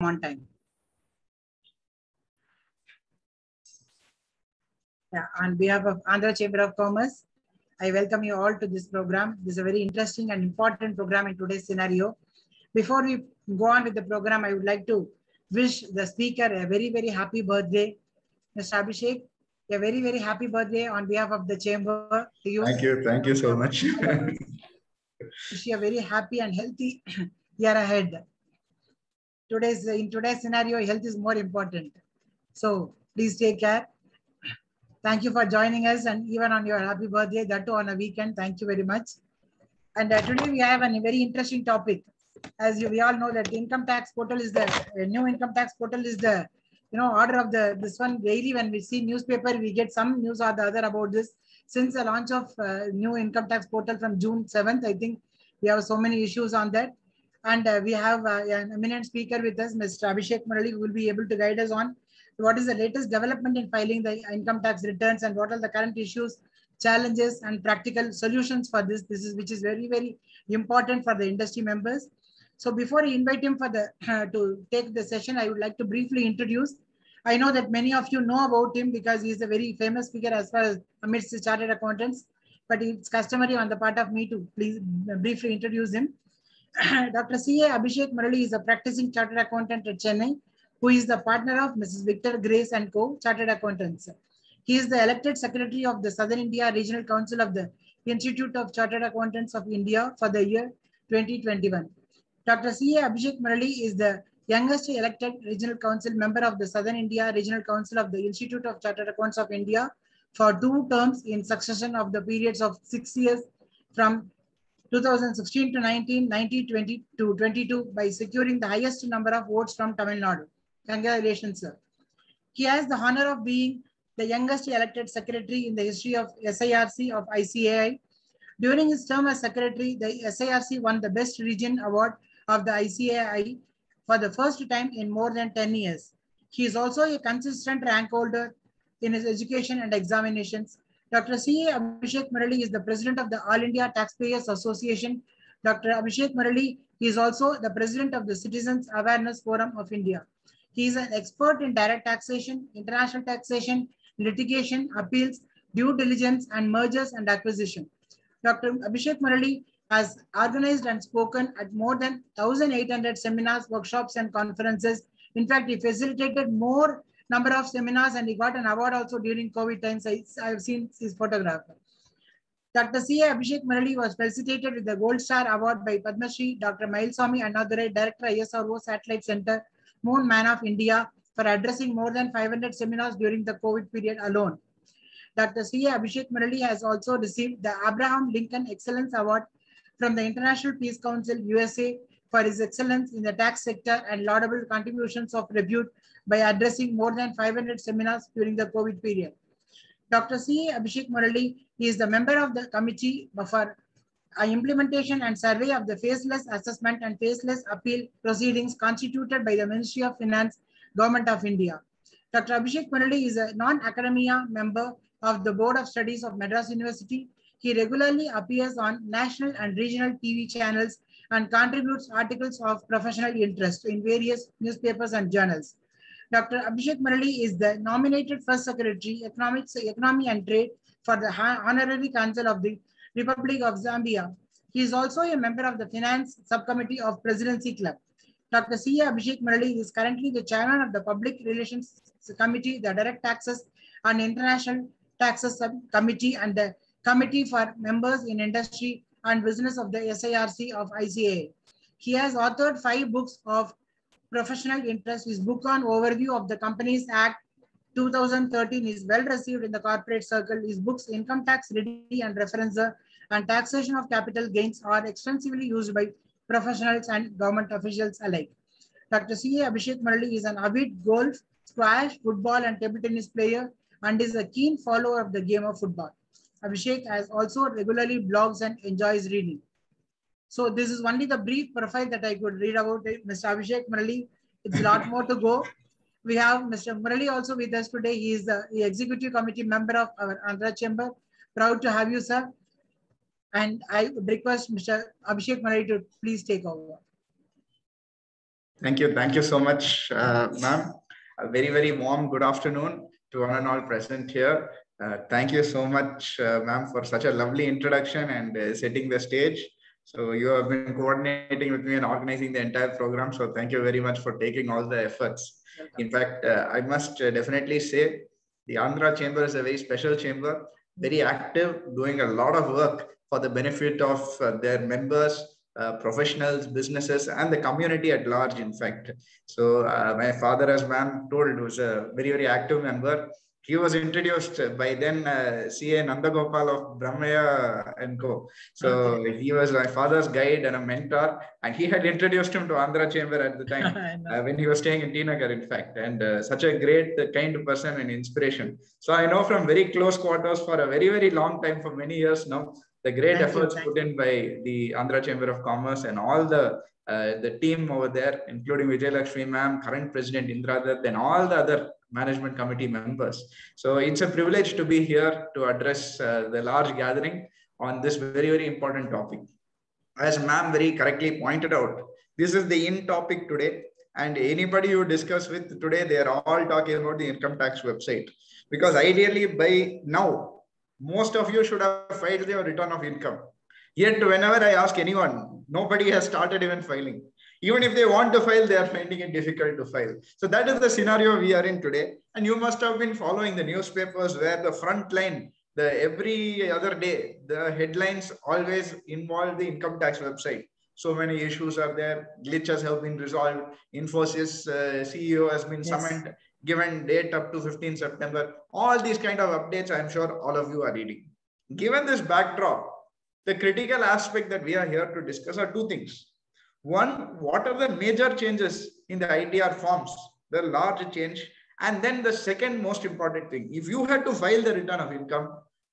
on time. Yeah, on behalf of Andhra Chamber of Commerce, I welcome you all to this program. This is a very interesting and important program in today's scenario. Before we go on with the program, I would like to wish the speaker a very, very happy birthday. Mr. Abhishek, a very, very happy birthday on behalf of the chamber to you. Thank you so much. Wish you a very happy and healthy year ahead. In today's scenario, health is more important. So please take care. Thank you for joining us, and even on your happy birthday, that too on a weekend. Thank you very much. And today we have a very interesting topic. As we all know that income tax portal is the new income tax portal is the order of this one. Daily when we see newspaper, we get some news or the other about this. Since the launch of new income tax portal from June 7th, I think we have so many issues on that. And we have an eminent speaker with us, Mr. Abhishek Murali, who will be able to guide us on what is the latest development in filing the income tax returns and what are the current issues, challenges, and practical solutions for this. Which is very, very important for the industry members. So before I invite him for to take the session, I would like to briefly introduce. I know that many of you know about him because he is a very famous speaker as far as amidst the chartered accountants, but it's customary on the part of me to please briefly introduce him. Dr. C.A. Abhishek Murali is a practicing chartered accountant at Chennai, who is the partner of Mrs. Victor Grace & Co. Chartered Accountants. He is the elected secretary of the Southern India Regional Council of the Institute of Chartered Accountants of India for the year 2021. Dr. C.A. Abhishek Murali is the youngest elected regional council member of the Southern India Regional Council of the Institute of Chartered Accountants of India for 2 terms in succession of the periods of 6 years from 2016 to 19, 20 to 22 by securing the highest number of votes from Tamil Nadu. Congratulations, sir. He has the honor of being the youngest elected secretary in the history of SIRC of ICAI. During his term as secretary, the SIRC won the Best Region Award of the ICAI for the first time in more than 10 years. He is also a consistent rank holder in his education and examinations. Dr. C.A. Abhishek Murali is the president of the All India Taxpayers Association. Dr. Abhishek Murali is also the president of the Citizens Awareness Forum of India. He is an expert in direct taxation, international taxation, litigation, appeals, due diligence, and mergers and acquisition. Dr. Abhishek Murali has organized and spoken at more than 1,800 seminars, workshops, and conferences. In fact, he facilitated more number of seminars and he got an award also during COVID times. I have seen his photograph. Dr. C.A. Abhishek Murali was felicitated with the Gold Star Award by Padma Shri Dr. Mailswamy Annadurai, Director ISRO Satellite Center, Moon Man of India, for addressing more than 500 seminars during the COVID period alone. Dr. C.A. Abhishek Murali has also received the Abraham Lincoln Excellence Award from the International Peace Council, USA, for his excellence in the tax sector and laudable contributions of repute by addressing more than 500 seminars during the COVID period. Dr. C.A. Abhishek Murali is the member of the Committee for Implementation and Survey of the Faceless Assessment and Faceless Appeal Proceedings constituted by the Ministry of Finance, Government of India. Dr. Abhishek Murali is a non-academia member of the Board of Studies of Madras University. He regularly appears on national and regional TV channels and contributes articles of professional interest in various newspapers and journals. Dr. Abhishek Murali is the nominated First Secretary, Economy and Trade for the Honorary Council of the Republic of Zambia. He is also a member of the Finance Subcommittee of Presidency Club. Dr. C.A. Abhishek Murali is currently the chairman of the Public Relations Committee, the Direct Taxes and International Taxes Subcommittee, and the Committee for Members in Industry and Business of the SIRC of ICAI. He has authored 5 books of professional interest. His book on overview of the Companies Act 2013 is well received in the corporate circle. His books Income Tax Ready and Referencer and Taxation of Capital Gains are extensively used by professionals and government officials alike. Dr. C.A. Abhishek Murali is an avid golf, squash, football, and table tennis player and is a keen follower of the game of football. Abhishek has also regularly blogs and enjoys reading. So this is only the brief profile that I could read about Mr. Abhishek Murali. It's a lot more to go. We have Mr. Murali also with us today. He is the executive committee member of our Andhra Chamber. Proud to have you, sir. And I would request Mr. Abhishek Murali to please take over. Thank you. Thank you so much, ma'am. A very, very warm good afternoon to one and all present here. Thank you so much, ma'am, for such a lovely introduction and setting the stage. So you have been coordinating with me and organizing the entire program. So thank you very much for taking all the efforts. In fact, I must definitely say the Andhra Chamber is a very special chamber, very active, doing a lot of work for the benefit of their members, professionals, businesses, and the community at large, in fact. So my father, as ma'am told, was a very, very active member. He was introduced by then CA Nandagopal of Brahmaya and Co. So he was my father's guide and a mentor, and he had introduced him to Andhra Chamber at the time when he was staying in Tinagar, in fact, and such a great, kind person and inspiration. So I know from very close quarters for a very, very long time, for many years now, the great efforts put in by the Andhra Chamber of Commerce and all the team over there, including Vijay Lakshmi ma'am, current president Indra Dutt, and all the other management committee members. So it's a privilege to be here to address the large gathering on this very, very important topic. As ma'am very correctly pointed out, this is the in topic today, and anybody you discuss with today, they are all talking about the income tax website, because ideally by now, most of you should have filed your return of income. Yet whenever I ask anyone, nobody has started even filing. Even if they want to file, they are finding it difficult to file. So that is the scenario we are in today. And you must have been following the newspapers where the front line, every other day, the headlines always involve the income tax website. So many issues are there. Glitches have been resolved. Infosys CEO has been summoned, given date up to 15 September. All these kind of updates, I'm sure all of you are reading. Given this backdrop, the critical aspect that we are here to discuss are two things. One, what are the major changes in the ITR forms, the large change? And then the second most important thing, if you had to file the return of income,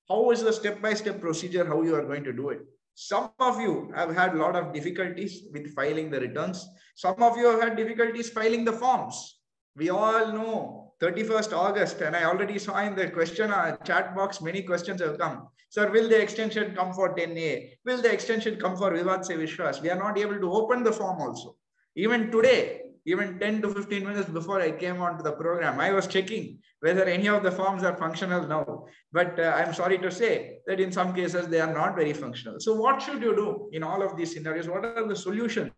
how is the step-by-step procedure, how you are going to do it? Some of you have had a lot of difficulties with filing the returns. Some of you have had difficulties filing the forms. We all know 31st August, and I already saw in the question chat box, many questions have come. Sir, will the extension come for 10A? Will the extension come for Vivad Se Vishwas? We are not able to open the form also. Even today, even 10 to 15 minutes before I came onto the program, I was checking whether any of the forms are functional now. But I'm sorry to say that in some cases, they are not very functional. So what should you do in all of these scenarios? What are the solutions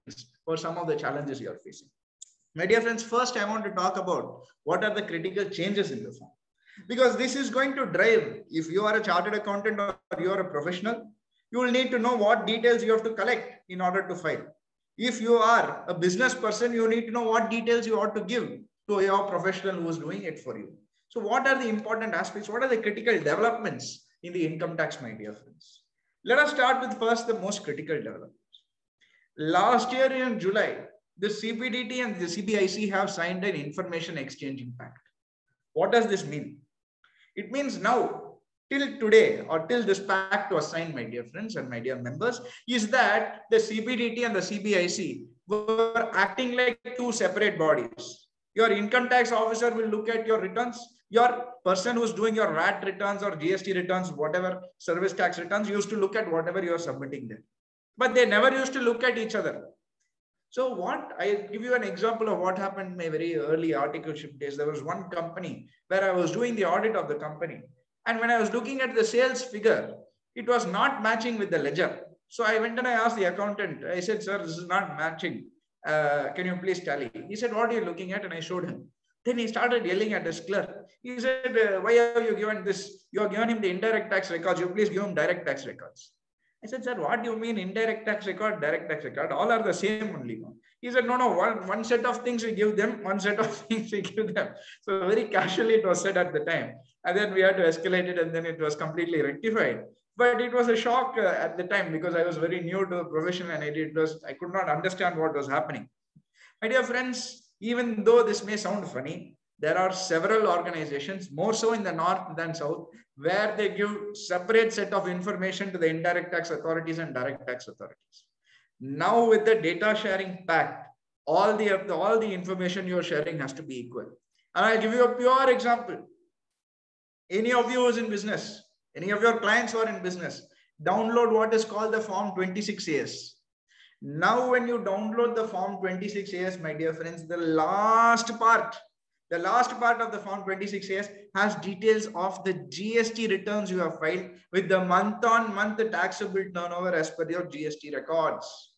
for some of the challenges you are facing? My dear friends, first I want to talk about what are the critical changes in the form. Because this is going to drive, if you are a chartered accountant or you are a professional, you will need to know what details you have to collect in order to file. If you are a business person, you need to know what details you ought to give to your professional who is doing it for you. So what are the important aspects? What are the critical developments in the income tax, my dear friends? Let us start with first the most critical developments. Last year in July, the CPDT and the CBIC have signed an information exchange pact. What does this mean? It means now, till today, or till this pact was signed, my dear friends and my dear members, is that the CPDT and the CBIC were acting like two separate bodies. Your income tax officer will look at your returns. Your person who's doing your VAT returns or GST returns, whatever service tax returns, used to look at whatever you're submitting there. But they never used to look at each other. So what, I give you an example of what happened in my very early articleship days. There was one company where I was doing the audit of the company. And when I was looking at the sales figure, it was not matching with the ledger. So I went and I asked the accountant, I said, sir, this is not matching. Can you please tally? He said, what are you looking at? And I showed him. Then he started yelling at his clerk. He said, why have you given this? You have given him the indirect tax records. You please give him direct tax records. I said, sir, what do you mean indirect tax record, direct tax record? All are the same only. He said, no, one set of things we give them, one set of things we give them. So very casually it was said at the time. And then we had to escalate it, and then it was completely rectified. But it was a shock at the time because I was very new to the profession and I could not understand what was happening. My dear friends, even though this may sound funny, there are several organizations, more so in the north than south, where they give separate set of information to the indirect tax authorities and direct tax authorities. Now with the data sharing pact, all the information you're sharing has to be equal. And I'll give you a pure example. Any of you who is in business, any of your clients who are in business, download what is called the Form 26AS. Now, when you download the Form 26AS, my dear friends, the last part of the Form 26AS has details of the GST returns you have filed with the month-on-month taxable turnover as per your GST records.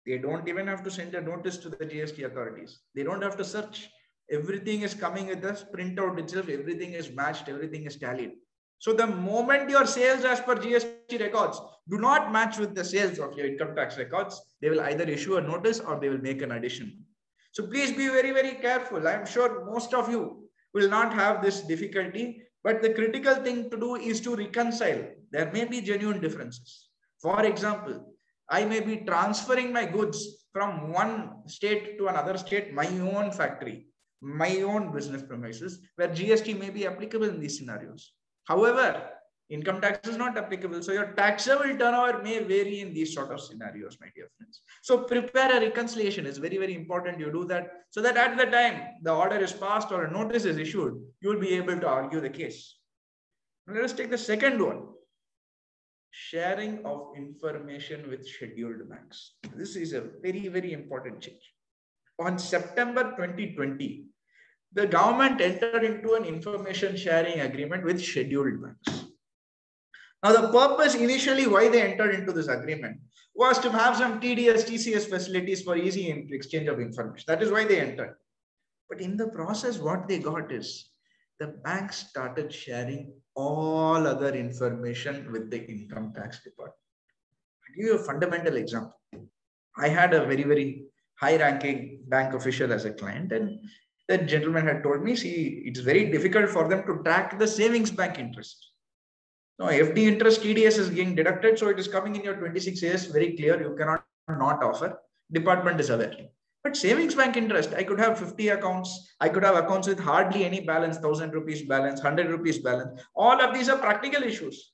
They don't even have to send a notice to the GST authorities. They don't have to search. Everything is coming with us, printout itself, everything is matched, everything is tallied. So the moment your sales as per GST records do not match with the sales of your income tax records, they will either issue a notice or they will make an addition. So please be very, very careful. I'm sure most of you will not have this difficulty, but the critical thing to do is to reconcile. There may be genuine differences. For example, I may be transferring my goods from one state to another state, my own factory, my own business premises, where GST may be applicable in these scenarios. However, income tax is not applicable. So your taxable turnover may vary in these sort of scenarios, my dear friends. So prepare a reconciliation. It's very, very important you do that, so that at the time the order is passed or a notice is issued, you will be able to argue the case. Now let us take the second one. Sharing of information with scheduled banks. This is a very, very important change. On September 2020, the government entered into an information sharing agreement with scheduled banks. Now, the purpose initially why they entered into this agreement was to have some TDS, TCS facilities for easy exchange of information. That is why they entered. But in the process, what they got is the banks started sharing all other information with the income tax department. I'll give you a fundamental example. I had a very, very high-ranking bank official as a client, and that gentleman had told me, see, it's very difficult for them to track the savings bank interest. Now, FD interest TDS is getting deducted, so it is coming in your 26AS very clear. You cannot not offer. Department is aware. But savings bank interest, I could have 50 accounts. I could have accounts with hardly any balance, 1,000 rupees balance, 100 rupees balance. All of these are practical issues.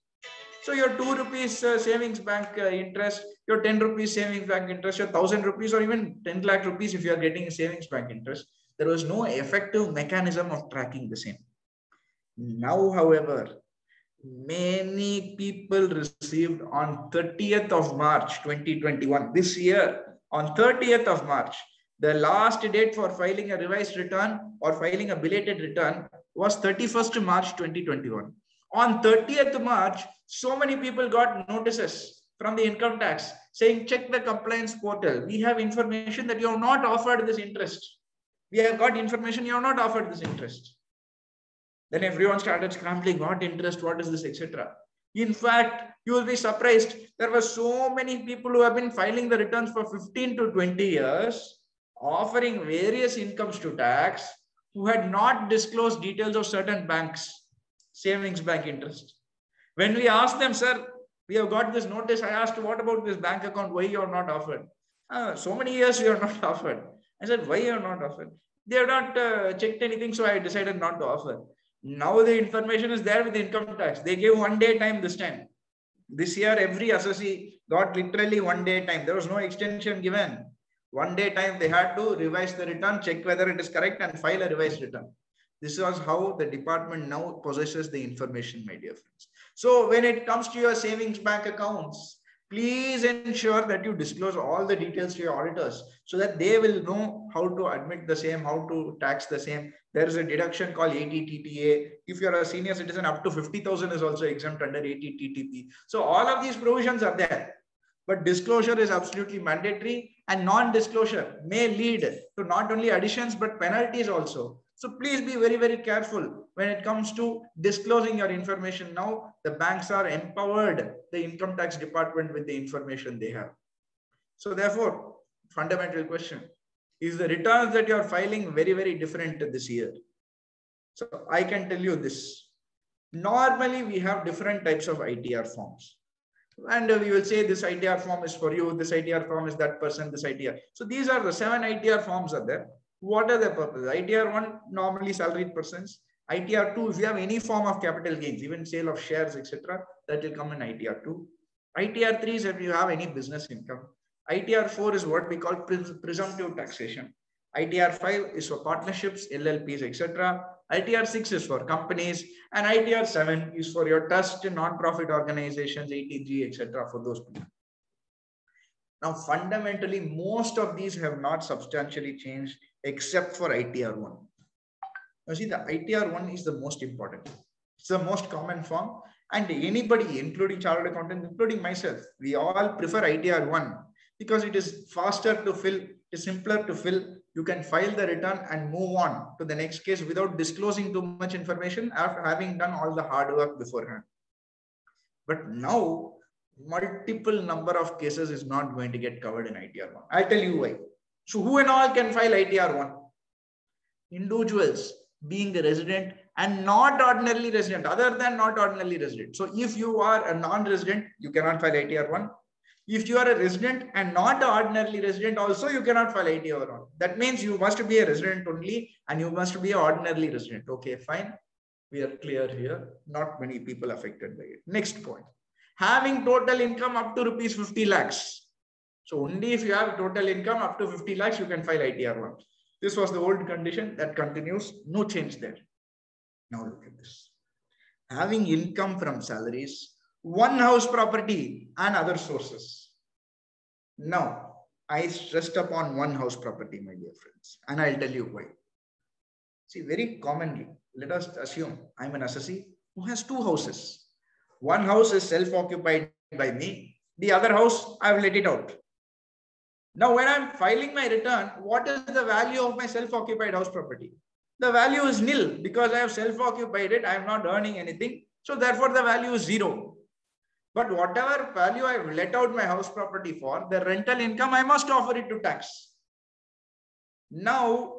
So your 2 rupees savings bank interest, your 10 rupees savings bank interest, your 1,000 rupees or even 10 lakh rupees if you are getting a savings bank interest, there was no effective mechanism of tracking the same. Now, however, many people received on 30th of March 2021, this year, on 30th of March, the last date for filing a revised return or filing a belated return was 31st March 2021. On 30th March, so many people got notices from the income tax saying, check the compliance portal. We have information that you have not offered this interest. We have got information you have not offered this interest. Then everyone started scrambling, what interest, what is this, etc. In fact, you will be surprised. There were so many people who have been filing the returns for 15 to 20 years, offering various incomes to tax, who had not disclosed details of certain banks, savings bank interest. When we asked them, sir, we have got this notice. I asked, what about this bank account? Why you are not offered? So many years you are not offered. I said, why you are not offered? They have not checked anything, so I decided not to offer. Now the information is there with the income tax. They gave 1 day time this time. This year, every assessee got literally 1 day time. There was no extension given. 1 day time, they had to revise the return, check whether it is correct and file a revised return. This was how the department now possesses the information, my dear friends. So when it comes to your savings bank accounts, please ensure that you disclose all the details to your auditors so that they will know how to admit the same, how to tax the same. There is a deduction called ATTTA. If you're a senior citizen, up to 50,000 is also exempt under ATTTP. So all of these provisions are there. But disclosure is absolutely mandatory, and non-disclosure may lead to not only additions but penalties also. So please be very, very careful when it comes to disclosing your information. Now, the banks are empowered, the income tax department, with the information they have. So therefore, fundamental question, is the returns that you are filing very, very different this year? So I can tell you this. Normally, we have different types of ITR forms. And we will say this ITR form is for you, this ITR form is that person, this ITR. So these are the 7 ITR forms are there. What are the purposes? ITR 1, normally salaried persons. ITR 2, if you have any form of capital gains, even sale of shares, etc., that will come in ITR 2. ITR 3 is if you have any business income. ITR 4 is what we call presumptive taxation. ITR 5 is for partnerships, LLPs, etc. ITR 6 is for companies, and ITR 7 is for your trust, non-profit organizations, ATG, etc. for those people. Now, fundamentally, most of these have not substantially changed except for ITR1. Now, see, the ITR1 is the most important. It's the most common form. And anybody, including chartered accountants, including myself, we all prefer ITR1 because it is faster to fill, it is simpler to fill. You can file the return and move on to the next case without disclosing too much information after having done all the hard work beforehand. But now, multiple number of cases is not going to get covered in ITR1. I'll tell you why. So who and all can file ITR1? Individuals being a resident and not ordinarily resident, other than not ordinarily resident. So if you are a non-resident, you cannot file ITR1. If you are a resident and not ordinarily resident, also you cannot file ITR1. That means you must be a resident only and you must be an ordinarily resident. Okay, fine. We are clear here. Not many people affected by it. Next point. Having total income up to rupees 50 lakhs. So only if you have total income up to 50 lakhs, you can file ITR1. This was the old condition that continues. No change there. Now look at this. Having income from salaries, one house property and other sources. Now, I stressed upon one house property, my dear friends, and I'll tell you why. See, very commonly, let us assume I'm an assessee who has two houses. One house is self-occupied by me. The other house, I've let it out. Now, when I'm filing my return, what is the value of my self-occupied house property? The value is nil because I have self-occupied it. I am not earning anything. So therefore, the value is zero. But whatever value I've let out my house property for, the rental income, I must offer it to tax. Now,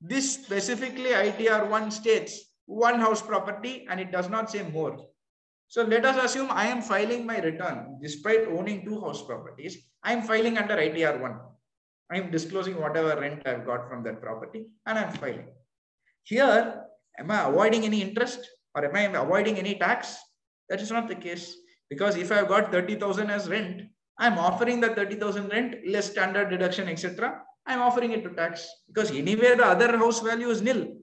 this specifically ITR1 states one house property and it does not say more. So let us assume I am filing my return despite owning two house properties. I am filing under ITR1. I am disclosing whatever rent I've got from that property and I'm filing. Here, am I avoiding any interest or am I avoiding any tax? That is not the case. Because if I've got 30,000 as rent, I'm offering that 30,000 rent, less standard deduction, etc. I'm offering it to tax because anyway, the other house value is nil.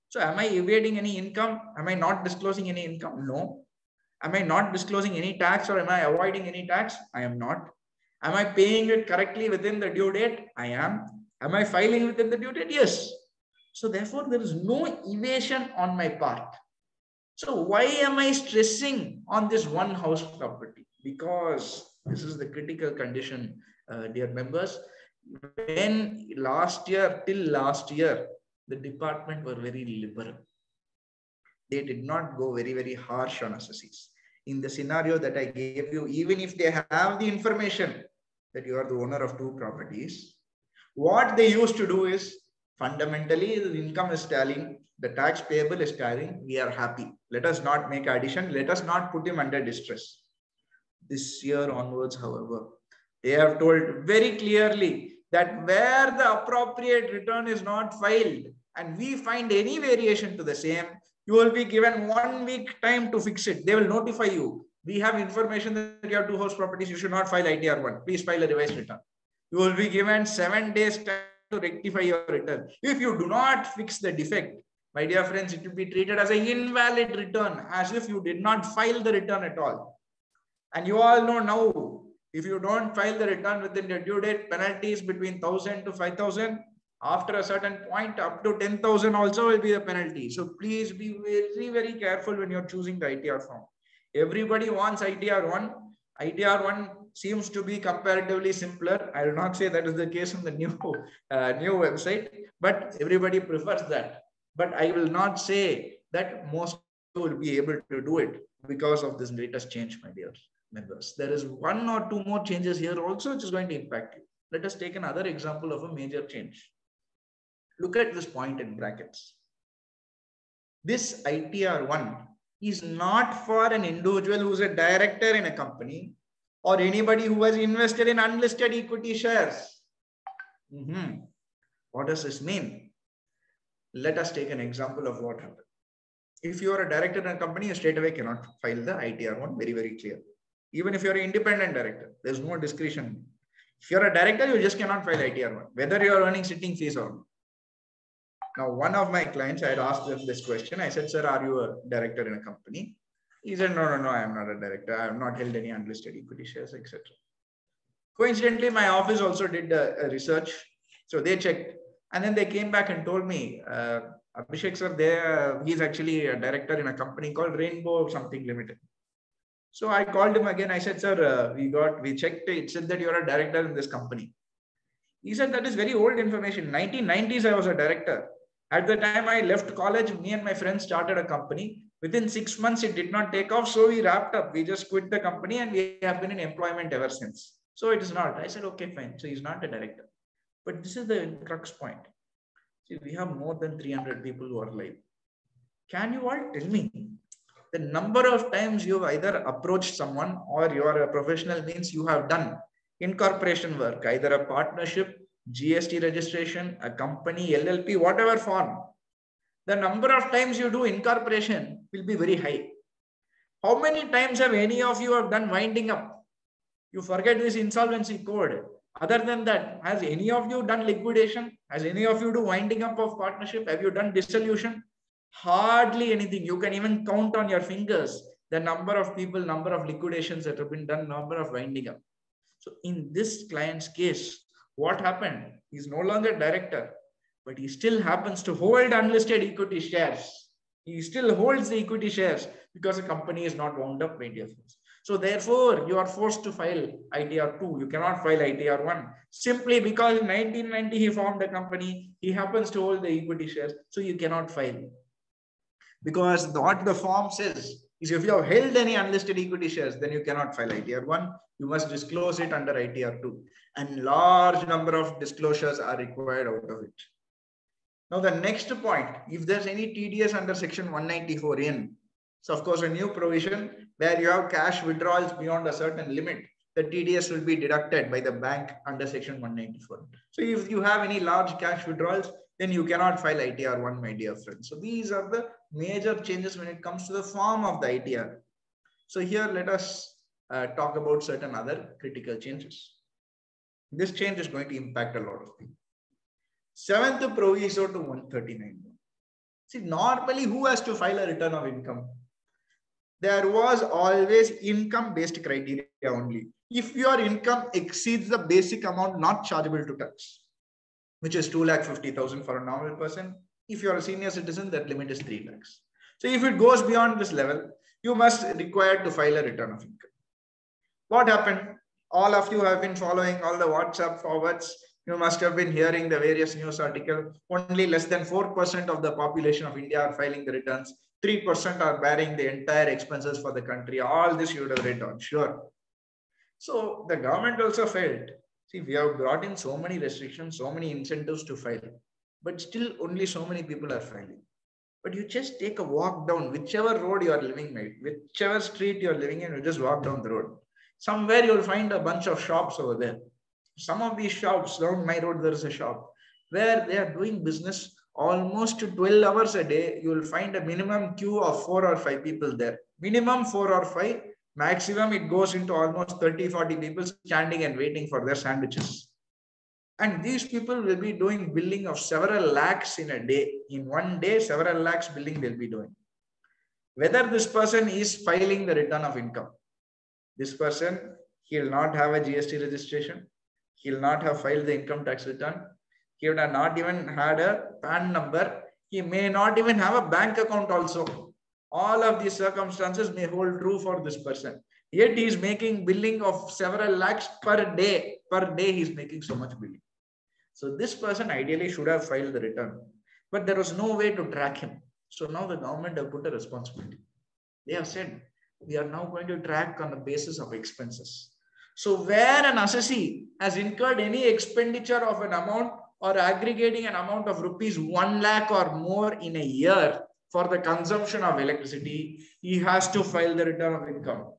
So am I evading any income? Am I not disclosing any income? No. Am I not disclosing any tax or am I avoiding any tax? I am not. Am I paying it correctly within the due date? I am. Am I filing within the due date? Yes. So therefore, there is no evasion on my part. So why am I stressing on this one house property? Because this is the critical condition, dear members. When till last year, the department were very liberal. They did not go very, very harsh on assessees. In the scenario that I gave you, even if they have the information that you are the owner of two properties, what they used to do is fundamentally the income is tallying, the tax payable is tallying, we are happy. Let us not make addition. Let us not put him under distress. This year onwards, however, they have told very clearly that where the appropriate return is not filed and we find any variation to the same, you will be given 1 week time to fix it. They will notify you. We have information that you have two house properties. You should not file ITR1. Please file a revised return. You will be given 7 days time to rectify your return. If you do not fix the defect, my dear friends, it will be treated as an invalid return, as if you did not file the return at all. And you all know now, if you don't file the return within the due date, penalties between 1,000 to 5,000. After a certain point, up to 10,000 also will be the penalty. So please be very, very careful when you're choosing the ITR form. Everybody wants ITR1. ITR1 seems to be comparatively simpler. I will not say that is the case in the new website, but everybody prefers that. But I will not say that most will be able to do it because of this latest change, my dear members. There is 1 or 2 more changes here also, which is going to impact you. Let us take another example of a major change. Look at this point in brackets. This ITR1 is not for an individual who is a director in a company or anybody who has invested in unlisted equity shares. What does this mean? Let us take an example of what happened. If you are a director in a company, you straight away cannot file the ITR1, very, very clear. Even if you're an independent director, there's no discretion. If you're a director, you just cannot file ITR1, whether you're earning sitting fees or not. Now, one of my clients, I had asked them this question. I said, sir, are you a director in a company? He said, no, I am not a director. I have not held any unlisted equity shares, etc. Coincidentally, my office also did a research. So they checked. And then they came back and told me, Abhishek sir, he's actually a director in a company called Rainbow something limited. So I called him again. I said, sir, we checked. It said that you're a director in this company. He said, that is very old information. 1990s, I was a director. At the time I left college, me and my friends started a company. Within 6 months, it did not take off. So we wrapped up. We just quit the company and we have been in employment ever since. So it is not. I said, okay, fine. So he's not a director. But this is the crux point. See, we have more than 300 people who are live. Can you all tell me the number of times you've either approached someone or you're a professional means you have done incorporation work, either a partnership, GST registration, a company, LLP, whatever form. The number of times you do incorporation will be very high. How many times have any of you have done winding up? You forget this insolvency code. Other than that, has any of you done liquidation? Has any of you do winding up of partnership? Have you done dissolution? Hardly anything. You can even count on your fingers the number of people, number of liquidations that have been done, number of winding up. So in this client's case, what happened? He's no longer director, but he still happens to hold unlisted equity shares. He still holds the equity shares because the company is not wound up, my dear friends. So therefore, you are forced to file ITR 2. You cannot file ITR 1 simply because in 1990 he formed a company. He happens to hold the equity shares. So you cannot file. Because what the form says is if you have held any unlisted equity shares, then you cannot file ITR 1. You must disclose it under ITR 2. And large number of disclosures are required out of it. Now the next point, if there's any TDS under section 194N, so of course a new provision where you have cash withdrawals beyond a certain limit, the TDS will be deducted by the bank under section 194. So if you have any large cash withdrawals, then you cannot file ITR 1, my dear friends. So these are the major changes when it comes to the form of the ITR. So here let us talk about certain other critical changes. This change is going to impact a lot of people. 7th proviso to 139. See, normally who has to file a return of income? There was always income-based criteria only. If your income exceeds the basic amount not chargeable to tax, which is 2,50,000 for a normal person. If you're a senior citizen, that limit is 3 lakhs. So if it goes beyond this level, you must require to file a return of income. What happened? All of you have been following all the WhatsApp forwards. You must have been hearing the various news articles. Only less than 4% of the population of India are filing the returns. 3% are bearing the entire expenses for the country. All this you would have read on, sure. So the government also felt, see, we have brought in so many restrictions, so many incentives to file, but still only so many people are filing. But you just take a walk down, whichever road you are living, mate, whichever street you are living in, you just walk down the road. Somewhere you'll find a bunch of shops over there. Some of these shops, down my road, there is a shop where they are doing business almost 12 hours a day. You will find a minimum queue of 4 or 5 people there. Minimum 4 or 5. Maximum, it goes into almost 30, 40 people standing and waiting for their sandwiches. And these people will be doing billing of several lakhs in a day. In one day, several lakhs billing they'll be doing. Whether this person is filing the return of income. This person, he'll not have a GST registration. He'll not have filed the income tax return. He would have not even had a PAN number. He may not even have a bank account also. All of these circumstances may hold true for this person. Yet he is making billing of several lakhs per day. Per day he is making so much billing. So this person ideally should have filed the return. But there was no way to track him. So now the government have put a responsibility. They have said, we are now going to track on the basis of expenses. So where an assessee has incurred any expenditure of an amount or aggregating an amount of rupees 1 lakh or more in a year for the consumption of electricity, he has to file the return of income.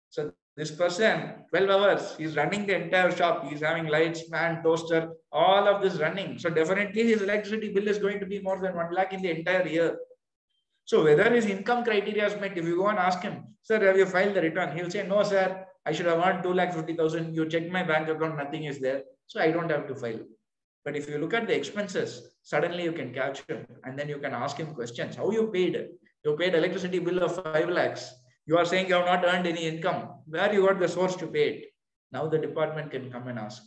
So this person, 12 hours, he's running the entire shop. He's having lights, fan, toaster, all of this running. So definitely his electricity bill is going to be more than 1 lakh in the entire year. So whether his income criteria is met, if you go and ask him, sir, have you filed the return? He'll say, no, sir, I should have earned 2,50,000. You check my bank account, nothing is there. So I don't have to file. But if you look at the expenses, suddenly you can catch him and then you can ask him questions. How you paid? You paid electricity bill of 5 lakhs. You are saying you have not earned any income. Where you got the source to pay it? Now the department can come and ask.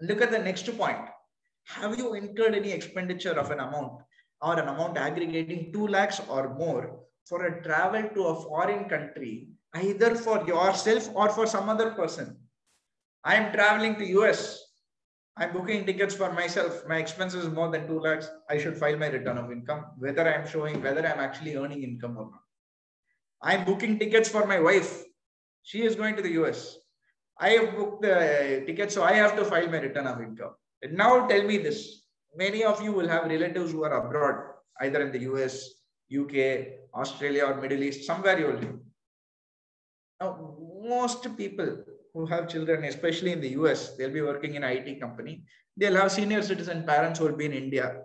Look at the next point. Have you incurred any expenditure of an amount or an amount aggregating 2 lakhs or more for a travel to a foreign country, either for yourself or for some other person? I am traveling to US. I'm booking tickets for myself. My expenses is more than 2 lakhs. I should file my return of income, whether I'm showing whether I'm actually earning income or not. I'm booking tickets for my wife. She is going to the US. I have booked the ticket, so I have to file my return of income. And now tell me this. Many of you will have relatives who are abroad, either in the US, UK, Australia, or Middle East, somewhere you will live. Now, most people who have children, especially in the US, they'll be working in an IT company. They'll have senior citizen parents who will be in India.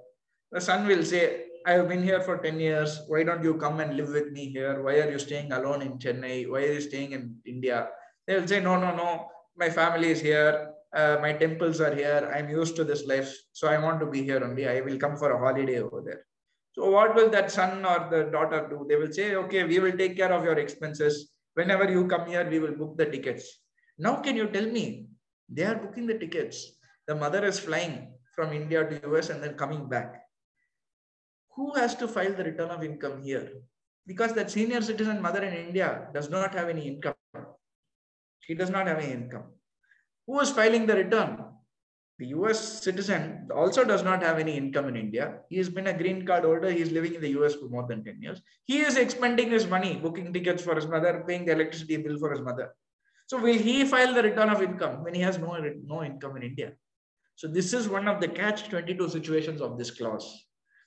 The son will say, I have been here for 10 years. Why don't you come and live with me here? Why are you staying alone in Chennai? Why are you staying in India? They will say, no, no, no. My family is here. My temples are here. I'm used to this life. So I want to be here only. I will come for a holiday over there. So what will that son or the daughter do? They will say, okay, we will take care of your expenses. Whenever you come here, we will book the tickets. Now, can you tell me? They are booking the tickets. The mother is flying from India to US and then coming back. Who has to file the return of income here? Because that senior citizen mother in India does not have any income. She does not have any income. Who is filing the return? The US citizen also does not have any income in India. He has been a green card holder. He is living in the US for more than 10 years. He is expending his money, booking tickets for his mother, paying the electricity bill for his mother. So will he file the return of income when he has no income in India? So this is one of the catch-22 situations of this clause.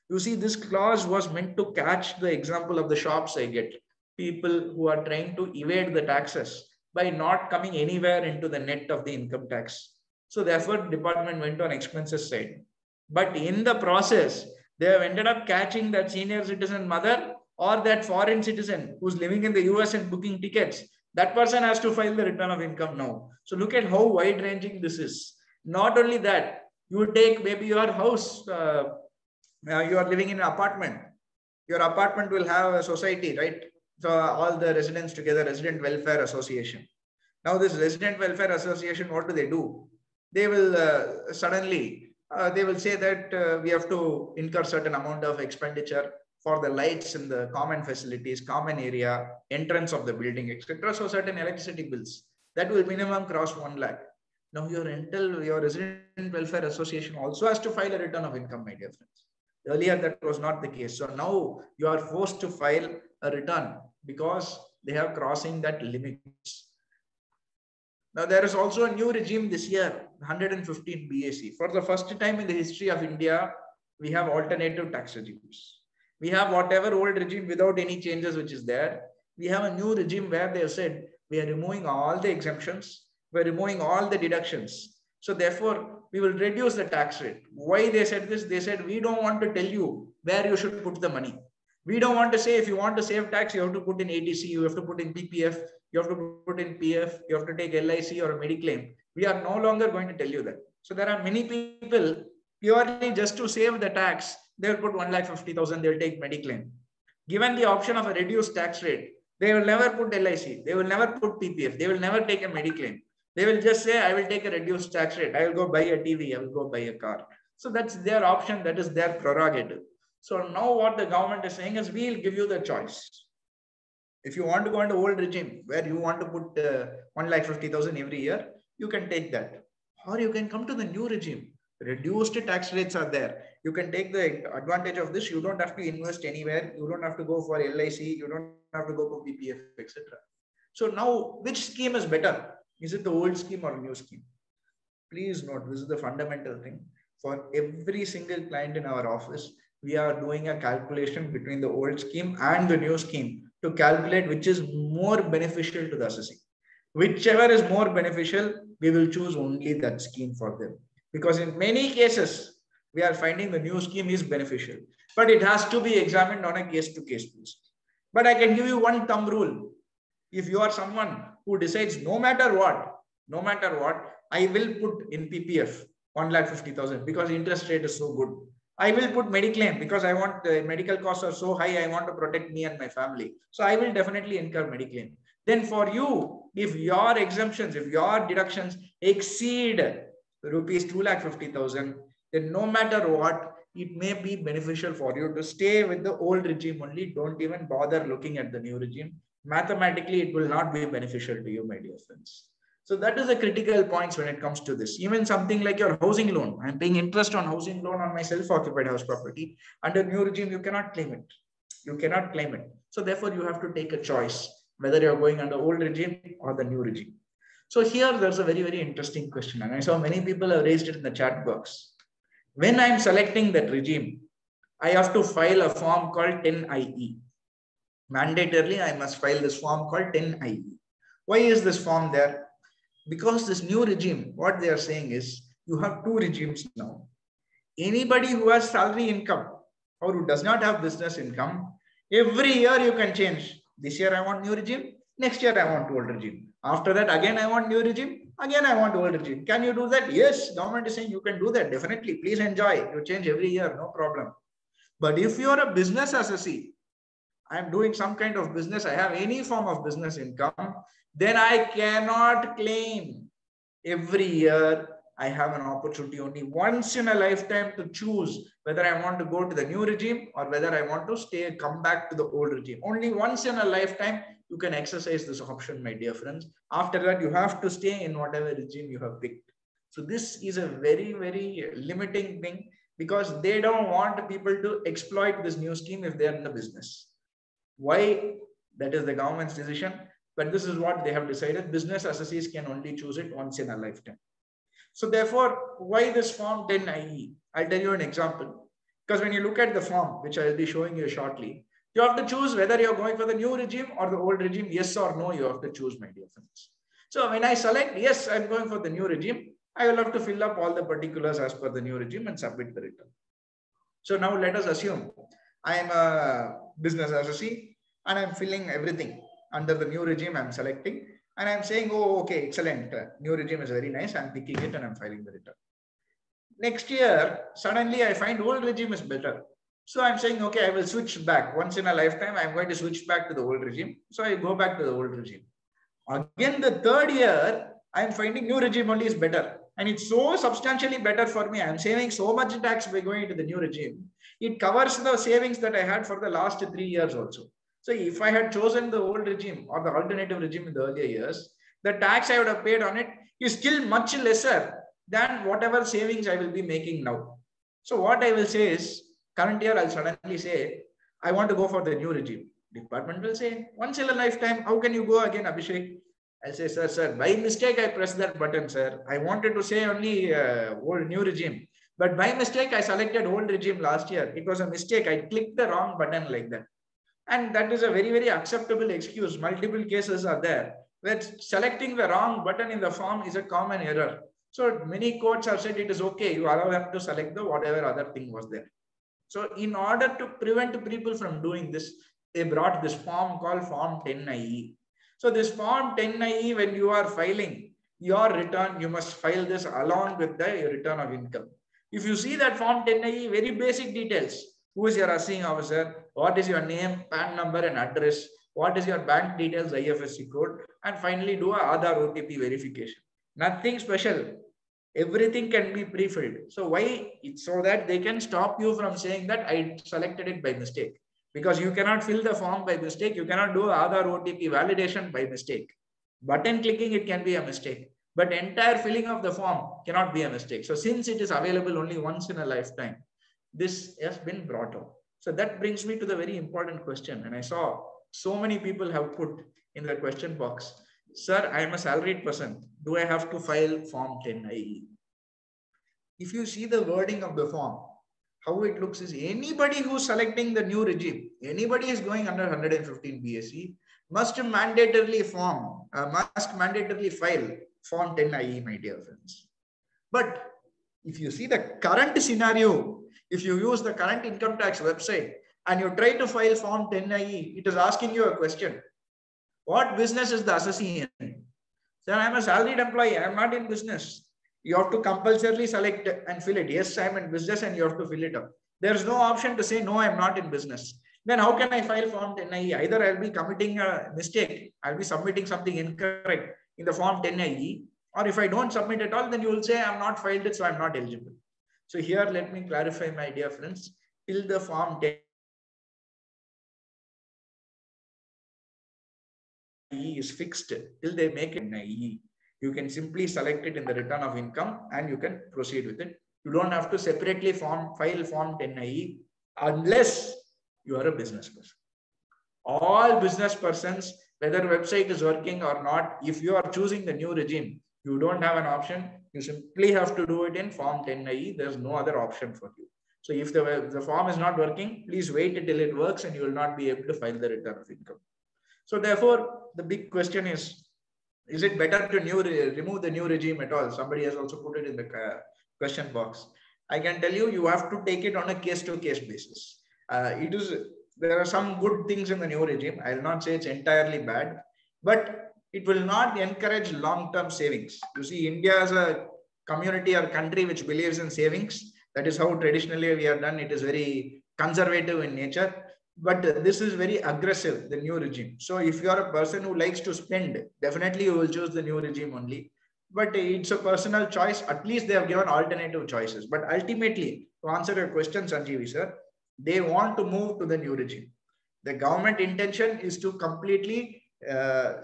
You see, this clause was meant to catch the example of the shops I get. People who are trying to evade the taxes by not coming anywhere into the net of the income tax. So therefore, department went on expenses side. But in the process, they have ended up catching that senior citizen mother or that foreign citizen who's living in the US and booking tickets. That person has to file the return of income now. So look at how wide-ranging this is. Not only that, you take maybe your house, you are living in an apartment. Your apartment will have a society, right? So all the residents together, Resident Welfare Association. Now this Resident Welfare Association, what do? They will suddenly, they will say that we have to incur certain amount of expenditure for the lights in the common facilities, common area, entrance of the building, etc. So certain electricity bills that will minimum cross 1 lakh. Now your Resident Welfare Association also has to file a return of income, my dear friends. Earlier, that was not the case. So now you are forced to file a return because they have crossing that limit. Now there is also a new regime this year, 115 BAC. For the first time in the history of India, we have alternative tax regimes. We have whatever old regime without any changes which is there. We have a new regime where they have said we are removing all the exemptions. We are removing all the deductions. So therefore, we will reduce the tax rate. Why they said this? They said, we don't want to tell you where you should put the money. We don't want to say, if you want to save tax, you have to put in ATC, you have to put in PPF, you have to put in PF, you have to take LIC or a Mediclaim. We are no longer going to tell you that. So there are many people purely just to save the tax, they will put 1,50,000, they will take Mediclaim. Given the option of a reduced tax rate, they will never put LIC, they will never put PPF, they will never take a Mediclaim. They will just say, I will take a reduced tax rate. I will go buy a TV. I will go buy a car. So that's their option. That is their prerogative. So now what the government is saying is, we'll give you the choice. If you want to go into old regime where you want to put 1,50,000 every year, you can take that. Or you can come to the new regime. Reduced tax rates are there. You can take the advantage of this. You don't have to invest anywhere. You don't have to go for LIC. You don't have to go for PPF, etc. So now, which scheme is better? Is it the old scheme or new scheme? Please note, this is the fundamental thing. For every single client in our office, we are doing a calculation between the old scheme and the new scheme to calculate which is more beneficial to the assessee. Whichever is more beneficial, we will choose only that scheme for them. Because in many cases, we are finding the new scheme is beneficial, but it has to be examined on a case-to-case basis. But I can give you one thumb rule. If you are someone who decides no matter what, I will put in PPF 1,50,000 because interest rate is so good. I will put Mediclaim because I want the medical costs are so high. I want to protect me and my family. So I will definitely incur Mediclaim. then for you, if your exemptions, if your deductions exceed rupees 2,50,000, then no matter what, it may be beneficial for you to stay with the old regime only. Don't even bother looking at the new regime. Mathematically, it will not be beneficial to you, my dear friends. So that is the critical points when it comes to this. Even something like your housing loan. I'm paying interest on housing loan on my self-occupied house property. Under new regime, you cannot claim it. You cannot claim it. So therefore, you have to take a choice whether you're going under old regime or the new regime. So here, there's a very, very interesting question. And I saw many people have raised it in the chat box. When I'm selecting that regime, I have to file a form called 10IE. Mandatorily, I must file this form called 10IE. Why is this form there? Because this new regime, what they are saying is, you have two regimes now. Anybody who has salary income or who does not have business income, every year you can change. This year I want new regime, next year I want old regime. After that, again I want new regime, again I want old regime. Can you do that? Yes, government is saying you can do that. Definitely, please enjoy. You change every year, no problem. But if you are a business assessee, I am doing some kind of business, I have any form of business income, then I cannot claim. Every year, I have an opportunity only once in a lifetime to choose whether I want to go to the new regime or whether I want to come back to the old regime. Only once in a lifetime, you can exercise this option, my dear friends. After that, you have to stay in whatever regime you have picked. So this is a very, very limiting thing because they don't want people to exploit this new scheme if they're in the business. Why? That is the government's decision. But this is what they have decided. Business associates can only choose it once in a lifetime. So therefore, why this form 10IE? I'll tell you an example. Because when you look at the form, which I'll be showing you shortly, you have to choose whether you're going for the new regime or the old regime. Yes or no, you have to choose, my dear friends. So when I select, yes, I'm going for the new regime, I will have to fill up all the particulars as per the new regime and submit the return. So now let us assume I am a business associate and I'm filling everything. Under the new regime, I'm selecting and I'm saying, oh, okay, excellent. New regime is very nice. I'm picking it and I'm filing the return. Next year, suddenly I find old regime is better. So I'm saying, okay, I will switch back. Once in a lifetime, I'm going to switch back to the old regime. So I go back to the old regime. Again, the third year, I'm finding new regime only is better. And it's so substantially better for me. I'm saving so much tax by going into the new regime. It covers the savings that I had for the last 3 years also. So if I had chosen the old regime or the alternative regime in the earlier years, the tax I would have paid on it is still much lesser than whatever savings I will be making now. So what I will say is, current year I'll suddenly say, I want to go for the new regime. Department will say, once in a lifetime, how can you go again, Abhishek? I'll say, sir, by mistake, I pressed that button, sir. I wanted to say only old new regime. But by mistake, I selected old regime last year. It was a mistake. I clicked the wrong button like that. And that is a very, very acceptable excuse. Multiple cases are there where selecting the wrong button in the form is a common error. So many courts have said it is okay. You allow them to select the whatever other thing was there. So in order to prevent people from doing this, they brought this form called Form 10IE. So this Form 10IE, when you are filing your return, you must file this along with the return of income. If you see that Form 10IE, very basic details. Who is your assessing officer? What is your name, PAN number and address? What is your bank details, IFSC code? And finally, do a Aadhaar OTP verification. Nothing special. Everything can be pre-filled. So why? It's so that they can stop you from saying that I selected it by mistake. Because you cannot fill the form by mistake. You cannot do Aadhaar OTP validation by mistake. Button clicking, it can be a mistake. But entire filling of the form cannot be a mistake. So since it is available only once in a lifetime, this has been brought out. So that brings me to the very important question. And I saw so many people have put in the question box, sir, I am a salaried person. Do I have to file Form 10IE? If you see the wording of the form, how it looks is anybody who's selecting the new regime, anybody is going under 115 BSE, must mandatorily file Form 10IE, my dear friends. But if you see the current scenario, if you use the current income tax website and you try to file Form 10IE, it is asking you a question. What business is the assessee in? Sir, I am a salaried employee. I am not in business. You have to compulsorily select and fill it. Yes, I am in business and you have to fill it up. There is no option to say, no, I am not in business. then how can I file Form 10IE? Either I'll be committing a mistake, I'll be submitting something incorrect in the Form 10IE, or if I don't submit at all, then you will say I'm not filed it, so I'm not eligible. So here, let me clarify, my dear friends, till the Form 10IE is fixed, till they make it 10IE, you can simply select it in the return of income and you can proceed with it. You don't have to separately file Form 10IE unless you are a business person. All business persons, whether website is working or not, if you are choosing the new regime, you don't have an option. You simply have to do it in Form 10IE. There's no other option for you. So if the form is not working, please wait until it works and you will not be able to file the return of income. So therefore, the big question is it better to remove the new regime at all? Somebody has also put it in the question box. I can tell you, you have to take it on a case-to-case basis. There are some good things in the new regime. I will not say it's entirely bad, but it will not encourage long-term savings. You see, India is a community or country which believes in savings. That is how traditionally we have done. It is very conservative in nature. But this is very aggressive, the new regime. So if you are a person who likes to spend, definitely you will choose the new regime only. But it's a personal choice. At least they have given alternative choices. But ultimately, to answer your question, Sanjeevi sir, they want to move to the new regime. The government intention is to completely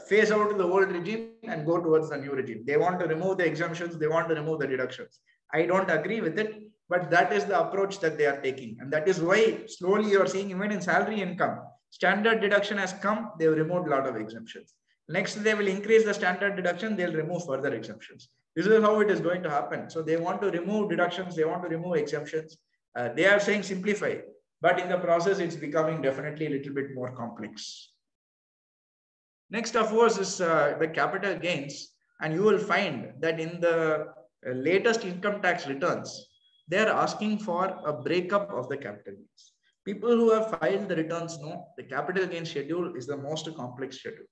phase out the old regime and go towards the new regime. They want to remove the exemptions. They want to remove the deductions. I don't agree with it. But that is the approach that they are taking. And that is why slowly you are seeing even in salary income, standard deduction has come, they have removed a lot of exemptions. Next, they will increase the standard deduction, they'll remove further exemptions. This is how it is going to happen. So they want to remove deductions, they want to remove exemptions. They are saying simplify, but in the process, it's becoming definitely a little bit more complex. Next, of course, is the capital gains. And you will find that in the latest income tax returns, they are asking for a breakup of the capital gains. People who have filed the returns know the capital gain schedule is the most complex schedule.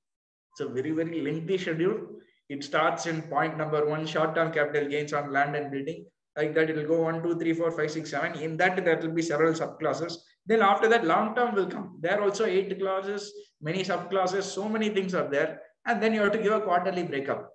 It's a very, very lengthy schedule. It starts in point number 1, short-term capital gains on land and building. Like that, it will go 1, 2, 3, 4, 5, 6, 7. In that, there will be several subclasses. Then after that, long-term will come. There are also 8 clauses, many subclasses, so many things are there. And then you have to give a quarterly breakup.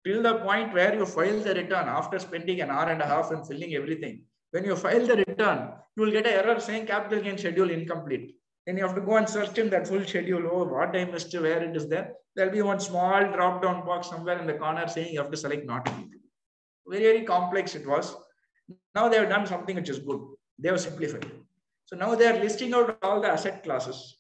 Till the point where you file the return after spending an hour and a half and filling everything. When you file the return, you will get an error saying capital gain schedule incomplete. Then you have to go and search in that full schedule. Oh, what I missed, where it is there. There'll be one small drop-down box somewhere in the corner saying you have to select not eligible. Very, very complex it was. Now they have done something which is good. They have simplified it. So now they are listing out all the asset classes.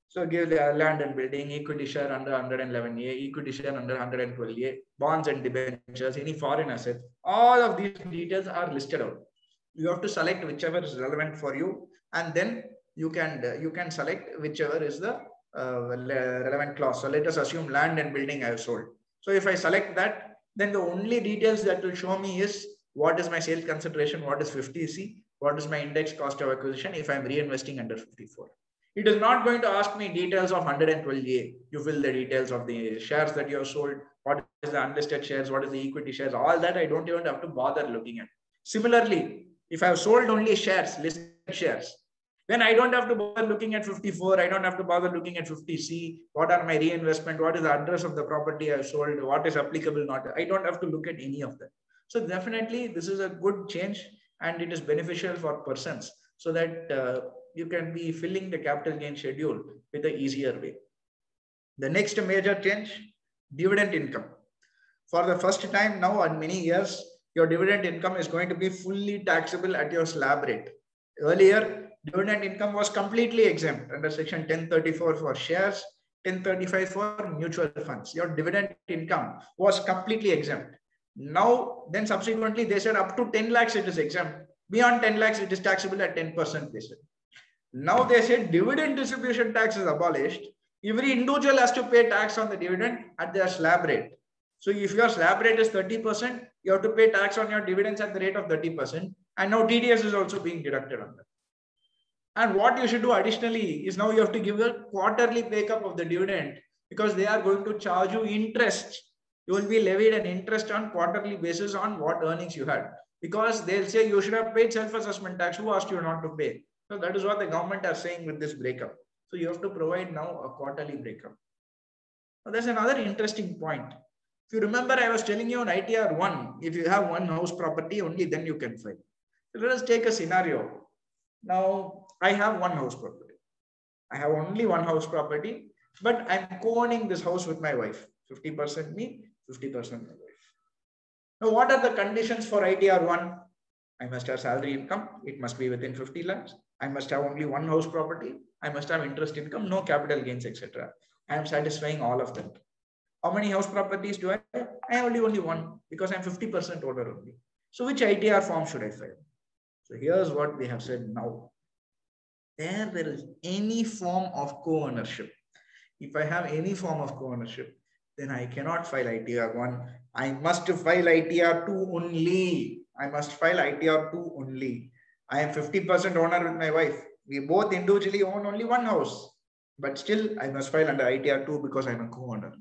So give the land and building, equity share under 111A, equity share under 112A, bonds and debentures, any foreign asset. All of these details are listed out. You have to select whichever is relevant for you, and then you can select whichever is the relevant clause. So let us assume land and building I have sold. So if I select that, then the only details that will show me is what is my sales consideration, what is 50C, what is my index cost of acquisition if I'm reinvesting under 54. It is not going to ask me details of 112A. You fill the details of the shares that you have sold, what is the unlisted shares, what is the equity shares, all that I don't even have to bother looking at. Similarly, if I have sold only shares, listed shares, then I don't have to bother looking at 54. I don't have to bother looking at 50C. What are my reinvestment? What is the address of the property I have sold? What is applicable? Not. I don't have to look at any of that. So definitely this is a good change and it is beneficial for persons so that you can be filling the capital gain schedule with an easier way. The next major change, dividend income. For the first time now in many years, your dividend income is going to be fully taxable at your slab rate. Earlier, dividend income was completely exempt under section 1034 for shares, 1035 for mutual funds. Your dividend income was completely exempt. Now, then subsequently, they said up to 10 lakhs it is exempt. Beyond 10 lakhs, it is taxable at 10%. They said. Now they said dividend distribution tax is abolished. Every individual has to pay tax on the dividend at their slab rate. So if your slab rate is 30%, you have to pay tax on your dividends at the rate of 30%. And now TDS is also being deducted on that. And what you should do additionally is now you have to give a quarterly breakup of the dividend because they are going to charge you interest. You will be levied an interest on quarterly basis on what earnings you had. Because they'll say you should have paid self-assessment tax. Who asked you not to pay? So that is what the government are saying with this breakup. So you have to provide now a quarterly breakup. Now there's another interesting point. If you remember, I was telling you on ITR 1, if you have one house property, only then you can file. So let us take a scenario. Now I have one house property. I have only one house property, but I'm co-owning this house with my wife. 50% me, 50% my wife. Now what are the conditions for ITR 1? I must have salary income. It must be within 50 lakhs. I must have only one house property. I must have interest income, no capital gains, etc. I am satisfying all of that. How many house properties do I have? I have only one because I'm 50% owner only. So which ITR form should I file? So here's what we have said now. There is any form of co-ownership. If I have any form of co-ownership, then I cannot file ITR 1. I must file ITR 2 only. I must file ITR 2 only. I am 50% owner with my wife. We both individually own only one house. But still, I must file under ITR 2 because I'm a co-owner.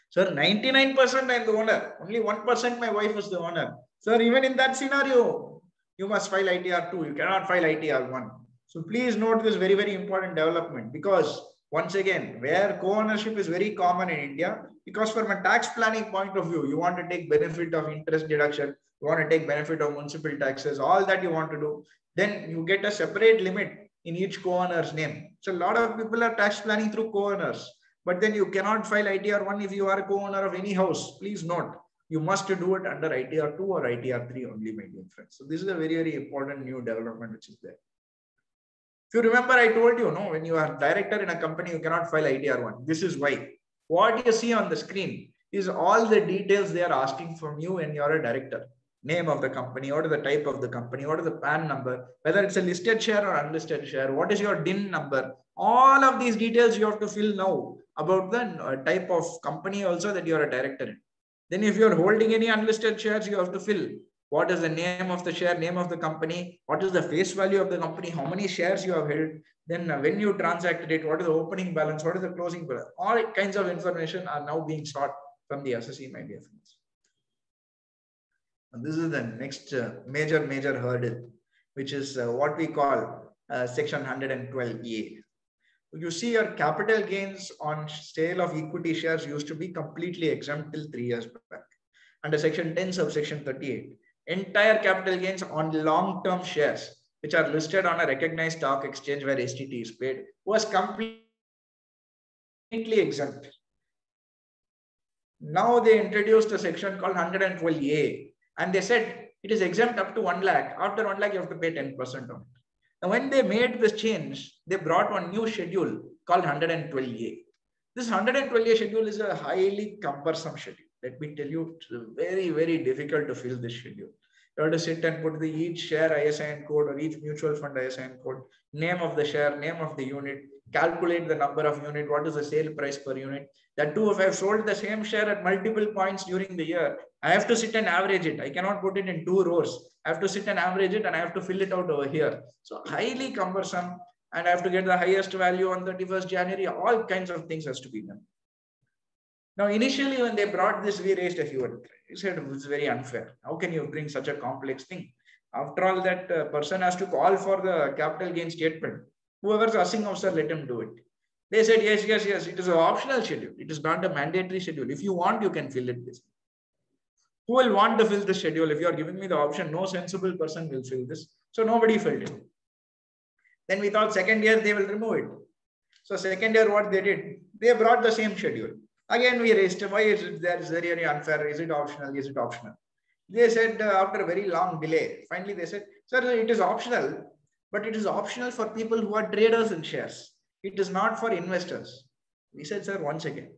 Sir, 99% I'm the owner. Only 1% my wife is the owner. Sir, even in that scenario, you must file ITR 2. You cannot file ITR 1. So please note this very, very important development, because once again, where co-ownership is very common in India, because from a tax planning point of view, you want to take benefit of interest deduction, you want to take benefit of municipal taxes, all that you want to do, then you get a separate limit in each co-owner's name. So a lot of people are tax planning through co-owners, but then you cannot file ITR 1 if you are a co-owner of any house. Please note, you must do it under ITR 2 or ITR 3 only, my dear friends. So this is a very, very important new development which is there. If you remember, I told you, no, when you are director in a company, you cannot file ITR 1. This is why. What you see on the screen is all the details they are asking from you when you are a director. Name of the company, what is the type of the company, what is the PAN number, whether it's a listed share or unlisted share, what is your DIN number. All of these details you have to fill now about the type of company also that you are a director in. Then if you are holding any unlisted shares, you have to fill what is the name of the share, name of the company, what is the face value of the company, how many shares you have held, then when you transacted it, what is the opening balance, what is the closing balance. All kinds of information are now being sought from the assessee, my dear friends. And this is the next major hurdle, which is what we call section 112A. You see, your capital gains on sale of equity shares used to be completely exempt till 3 years back. Under section 10 subsection 38, entire capital gains on long-term shares which are listed on a recognized stock exchange where STT is paid was completely exempt. Now they introduced a section called 112A, and they said it is exempt up to 1 lakh. After 1 lakh, you have to pay 10% on it. Now, when they made this change, they brought one new schedule called 112A. This 112A schedule is a highly cumbersome schedule. Let me tell you, it's very, very difficult to fill this schedule. You have to sit and put each share ISIN code or each mutual fund ISIN code, name of the share, name of the unit, calculate the number of unit, what is the sale price per unit. That too, if I've sold the same share at multiple points during the year, I have to sit and average it. I cannot put it in 2 rows. I have to sit and average it, and I have to fill it out over here. So highly cumbersome, and I have to get the highest value on 31st January. All kinds of things has to be done. Now, initially, when they brought this, we raised a few. We said it's very unfair. How can you bring such a complex thing? After all, that person has to call for the capital gain statement. Whoever's assessing officer, let him do it. They said, yes. It is an optional schedule. It is not a mandatory schedule. If you want, you can fill it this. Who will want to fill the schedule? If you are giving me the option, no sensible person will fill this. So nobody filled it. Then we thought second year they will remove it. So second year, what they did, they brought the same schedule. Again, we raised, why is it there is very, very unfair? Is it optional? Is it optional? They said after a very long delay, finally they said, sir, it is optional, but it is optional for people who are traders in shares. It is not for investors. We said, sir, once again,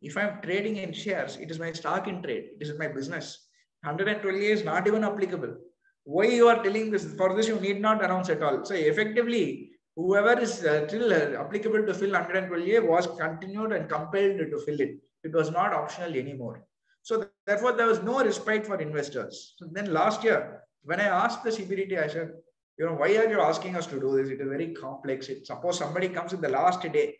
if I'm trading in shares, it is my stock in trade. It is my business. 120 is not even applicable. Why you are telling this? For this, you need not announce at all. So effectively, whoever is still applicable to fill 112A was continued and compelled to fill it. It was not optional anymore. So therefore, there was no respite for investors. So then last year, when I asked the CBDT, I said, why are you asking us to do this? It is very complex. Suppose somebody comes in the last day.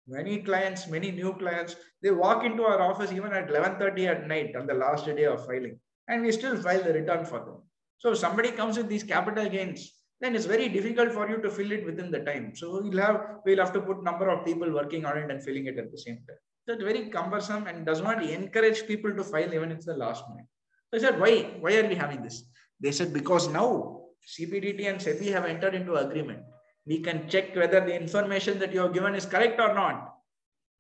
Many clients, many new clients, they walk into our office even at 11:30 at night on the last day of filing. And we still file the return for them. So if somebody comes with these capital gains, then it's very difficult for you to fill it within the time. So we'll have to put number of people working on it and filling it at the same time. So it's very cumbersome and does not encourage people to file even it's the last minute. So I said, why are we having this? They said, because now CBDT and SEBI have entered into agreement. We can check whether the information that you have given is correct or not.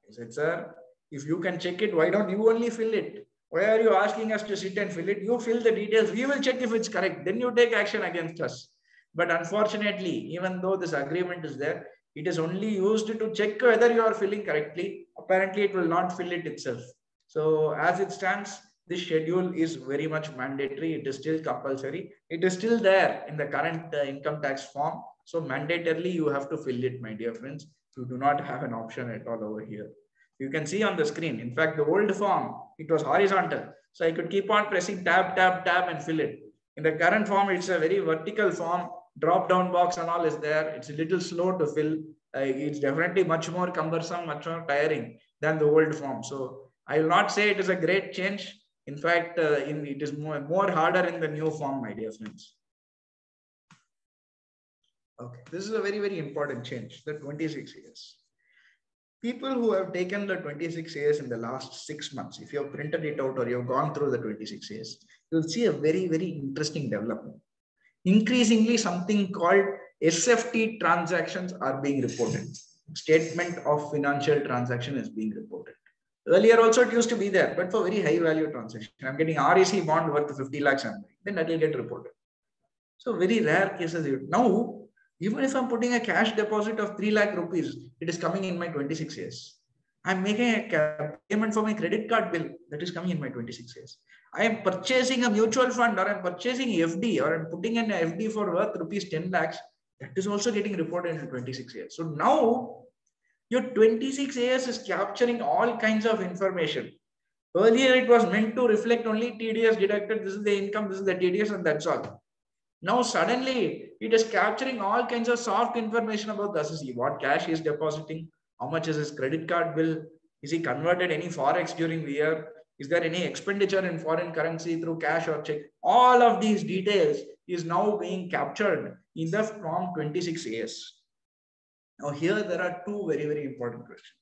I said, sir, if you can check it, why don't you only fill it? Why are you asking us to sit and fill it? You fill the details. We will check if it's correct. Then you take action against us. But unfortunately, even though this agreement is there, it is only used to check whether you are filling correctly. Apparently, it will not fill it itself. So as it stands, this schedule is very much mandatory. It is still compulsory. It is still there in the current income tax form. So mandatorily, you have to fill it, my dear friends. You do not have an option at all over here. You can see on the screen. In fact, the old form, it was horizontal. So I could keep on pressing tab, tab, tab and fill it. In the current form, it's a very vertical form. Drop-down box and all is there. It's a little slow to fill. It's definitely much more cumbersome, much more tiring than the old form. So I will not say it is a great change. In fact, it is more harder in the new form, my dear friends. Okay, this is a very, very important change, the 26 years. People who have taken the 26 years in the last 6 months, if you have printed it out or you have gone through the 26 years, you'll see a very, very interesting development. Increasingly, something called SFT transactions are being reported. Statement of financial transaction is being reported. Earlier also it used to be there, but for very high value transaction. I'm getting REC bond worth 50 lakhs, then that will get reported. So very rare cases. Now, even if I'm putting a cash deposit of 3 lakh rupees, it is coming in my 26 years. I'm making a payment for my credit card bill, that is coming in my 26 years. I am purchasing a mutual fund or I'm purchasing FD or I'm putting in an FD for worth rupees 10 lakhs. That is also getting reported in 26 years. So now your 26 years is capturing all kinds of information. Earlier, it was meant to reflect only TDS deducted. This is the income, this is the TDS, and that's all. Now, suddenly, it is capturing all kinds of soft information about the assessee. What cash he is depositing, how much is his credit card bill, is he converted any forex during the year, is there any expenditure in foreign currency through cash or check? All of these details is now being captured in the form 26 years. Now, here there are two very, very important questions.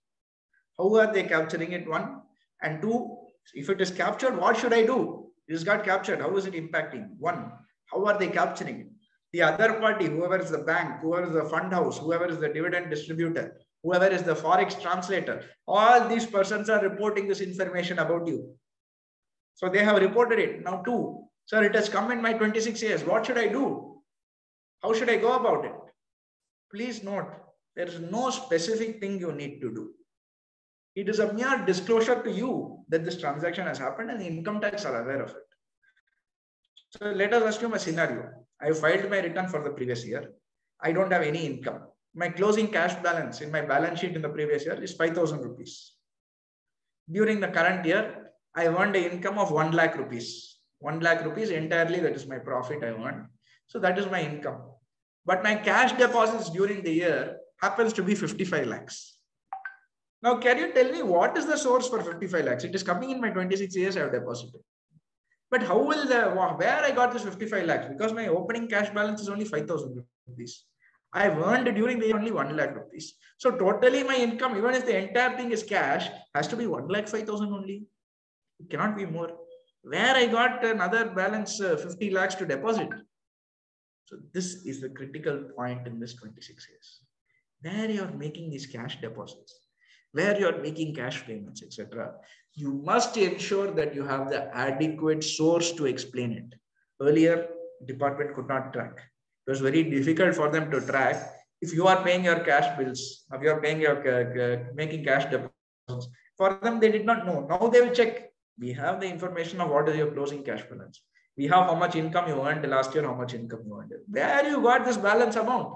How are they capturing it? One. And two, if it is captured, what should I do? It has got captured. How is it impacting? One. How are they capturing it? The other party, whoever is the bank, whoever is the fund house, whoever is the dividend distributor, whoever is the forex translator, all these persons are reporting this information about you. So they have reported it. Now, two, sir, it has come in my 26 years. What should I do? How should I go about it? Please note, there is no specific thing you need to do. It is a mere disclosure to you that this transaction has happened and the income tax are aware of it. So let us assume a scenario. I filed my return for the previous year. I don't have any income. My closing cash balance in my balance sheet in the previous year is 5,000 rupees. During the current year, I earned an income of 1 lakh rupees. 1 lakh rupees entirely, that is my profit I earned. So that is my income. But my cash deposits during the year happens to be 55 lakhs. Now, can you tell me what is the source for 55 lakhs? It is coming in my 26 years I have deposited. But how will where I got this 55 lakhs? Because my opening cash balance is only 5,000 rupees. I've earned during the year only 1 lakh rupees. So totally my income, even if the entire thing is cash, has to be 1 lakh 5,000 only. It cannot be more. Where I got another balance 50 lakhs to deposit. So this is the critical point in this 26 years. Where you are making these cash deposits, where you are making cash payments, etc. You must ensure that you have the adequate source to explain it. Earlier, department could not track. It was very difficult for them to track. If you are paying your cash bills, if you are paying your making cash deposits, for them they did not know. Now they will check. We have the information of what is your closing cash balance. We have how much income you earned last year, how much income you earned. Where you got this balance amount?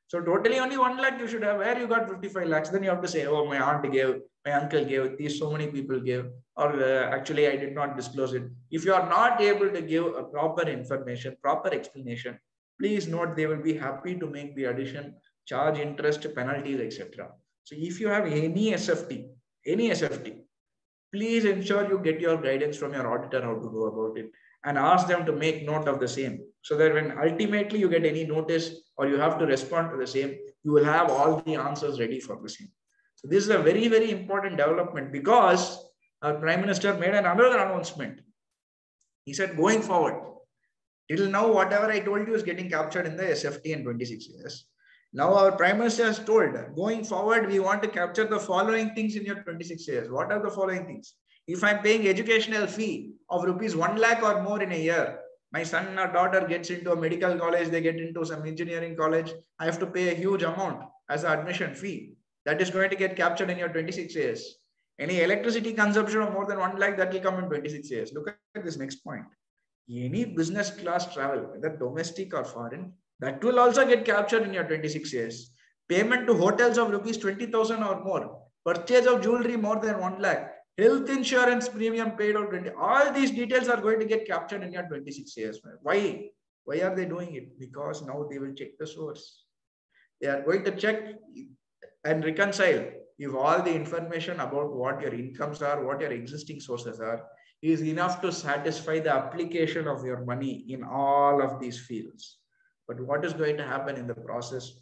So totally only 1 lakh you should have. Where you got 55 lakhs? Then you have to say, oh, my aunt gave, my uncle gave, these so many people gave, or actually I did not disclose it. If you are not able to give a proper information, proper explanation, please note they will be happy to make the addition, charge interest, penalties, etc. So if you have any SFT, please ensure you get your guidance from your auditor how to go about it and ask them to make note of the same. So that when ultimately you get any notice or you have to respond to the same, you will have all the answers ready for the same. So this is a very, very important development, because our Prime Minister made another announcement. He said, going forward, till now, whatever I told you is getting captured in the SFT in 26 years. Now our Prime Minister has told, going forward, we want to capture the following things in your 26 years. What are the following things? If I'm paying educational fee of rupees 1 lakh or more in a year, my son or daughter gets into a medical college, they get into some engineering college, I have to pay a huge amount as an admission fee. That is going to get captured in your 26 years. Any electricity consumption of more than 1 lakh, that will come in 26 years. Look at this next point. Any business class travel, whether domestic or foreign, that will also get captured in your 26 years. Payment to hotels of rupees 20,000 or more, purchase of jewelry more than 1 lakh, health insurance premium paid or 20, all these details are going to get captured in your 26 years. Why? Why are they doing it? Because now they will check the source. They are going to check and reconcile if all the information about what your incomes are, what your existing sources are, is enough to satisfy the application of your money in all of these fields. But what is going to happen in the process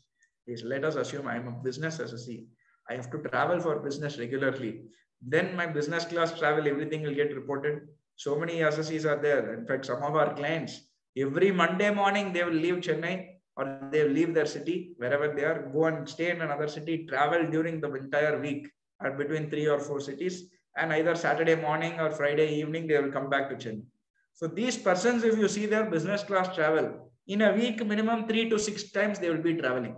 is, let us assume I am a business associate. I have to travel for business regularly. Then my business class travel, everything will get reported. So many associates are there. In fact, some of our clients, every Monday morning, they will leave Chennai or they will leave their city, wherever they are, go and stay in another city, travel during the entire week at between 3 or 4 cities. And either Saturday morning or Friday evening, they will come back to Chennai. So these persons, if you see their business class travel, in a week, minimum 3 to 6 times they will be traveling.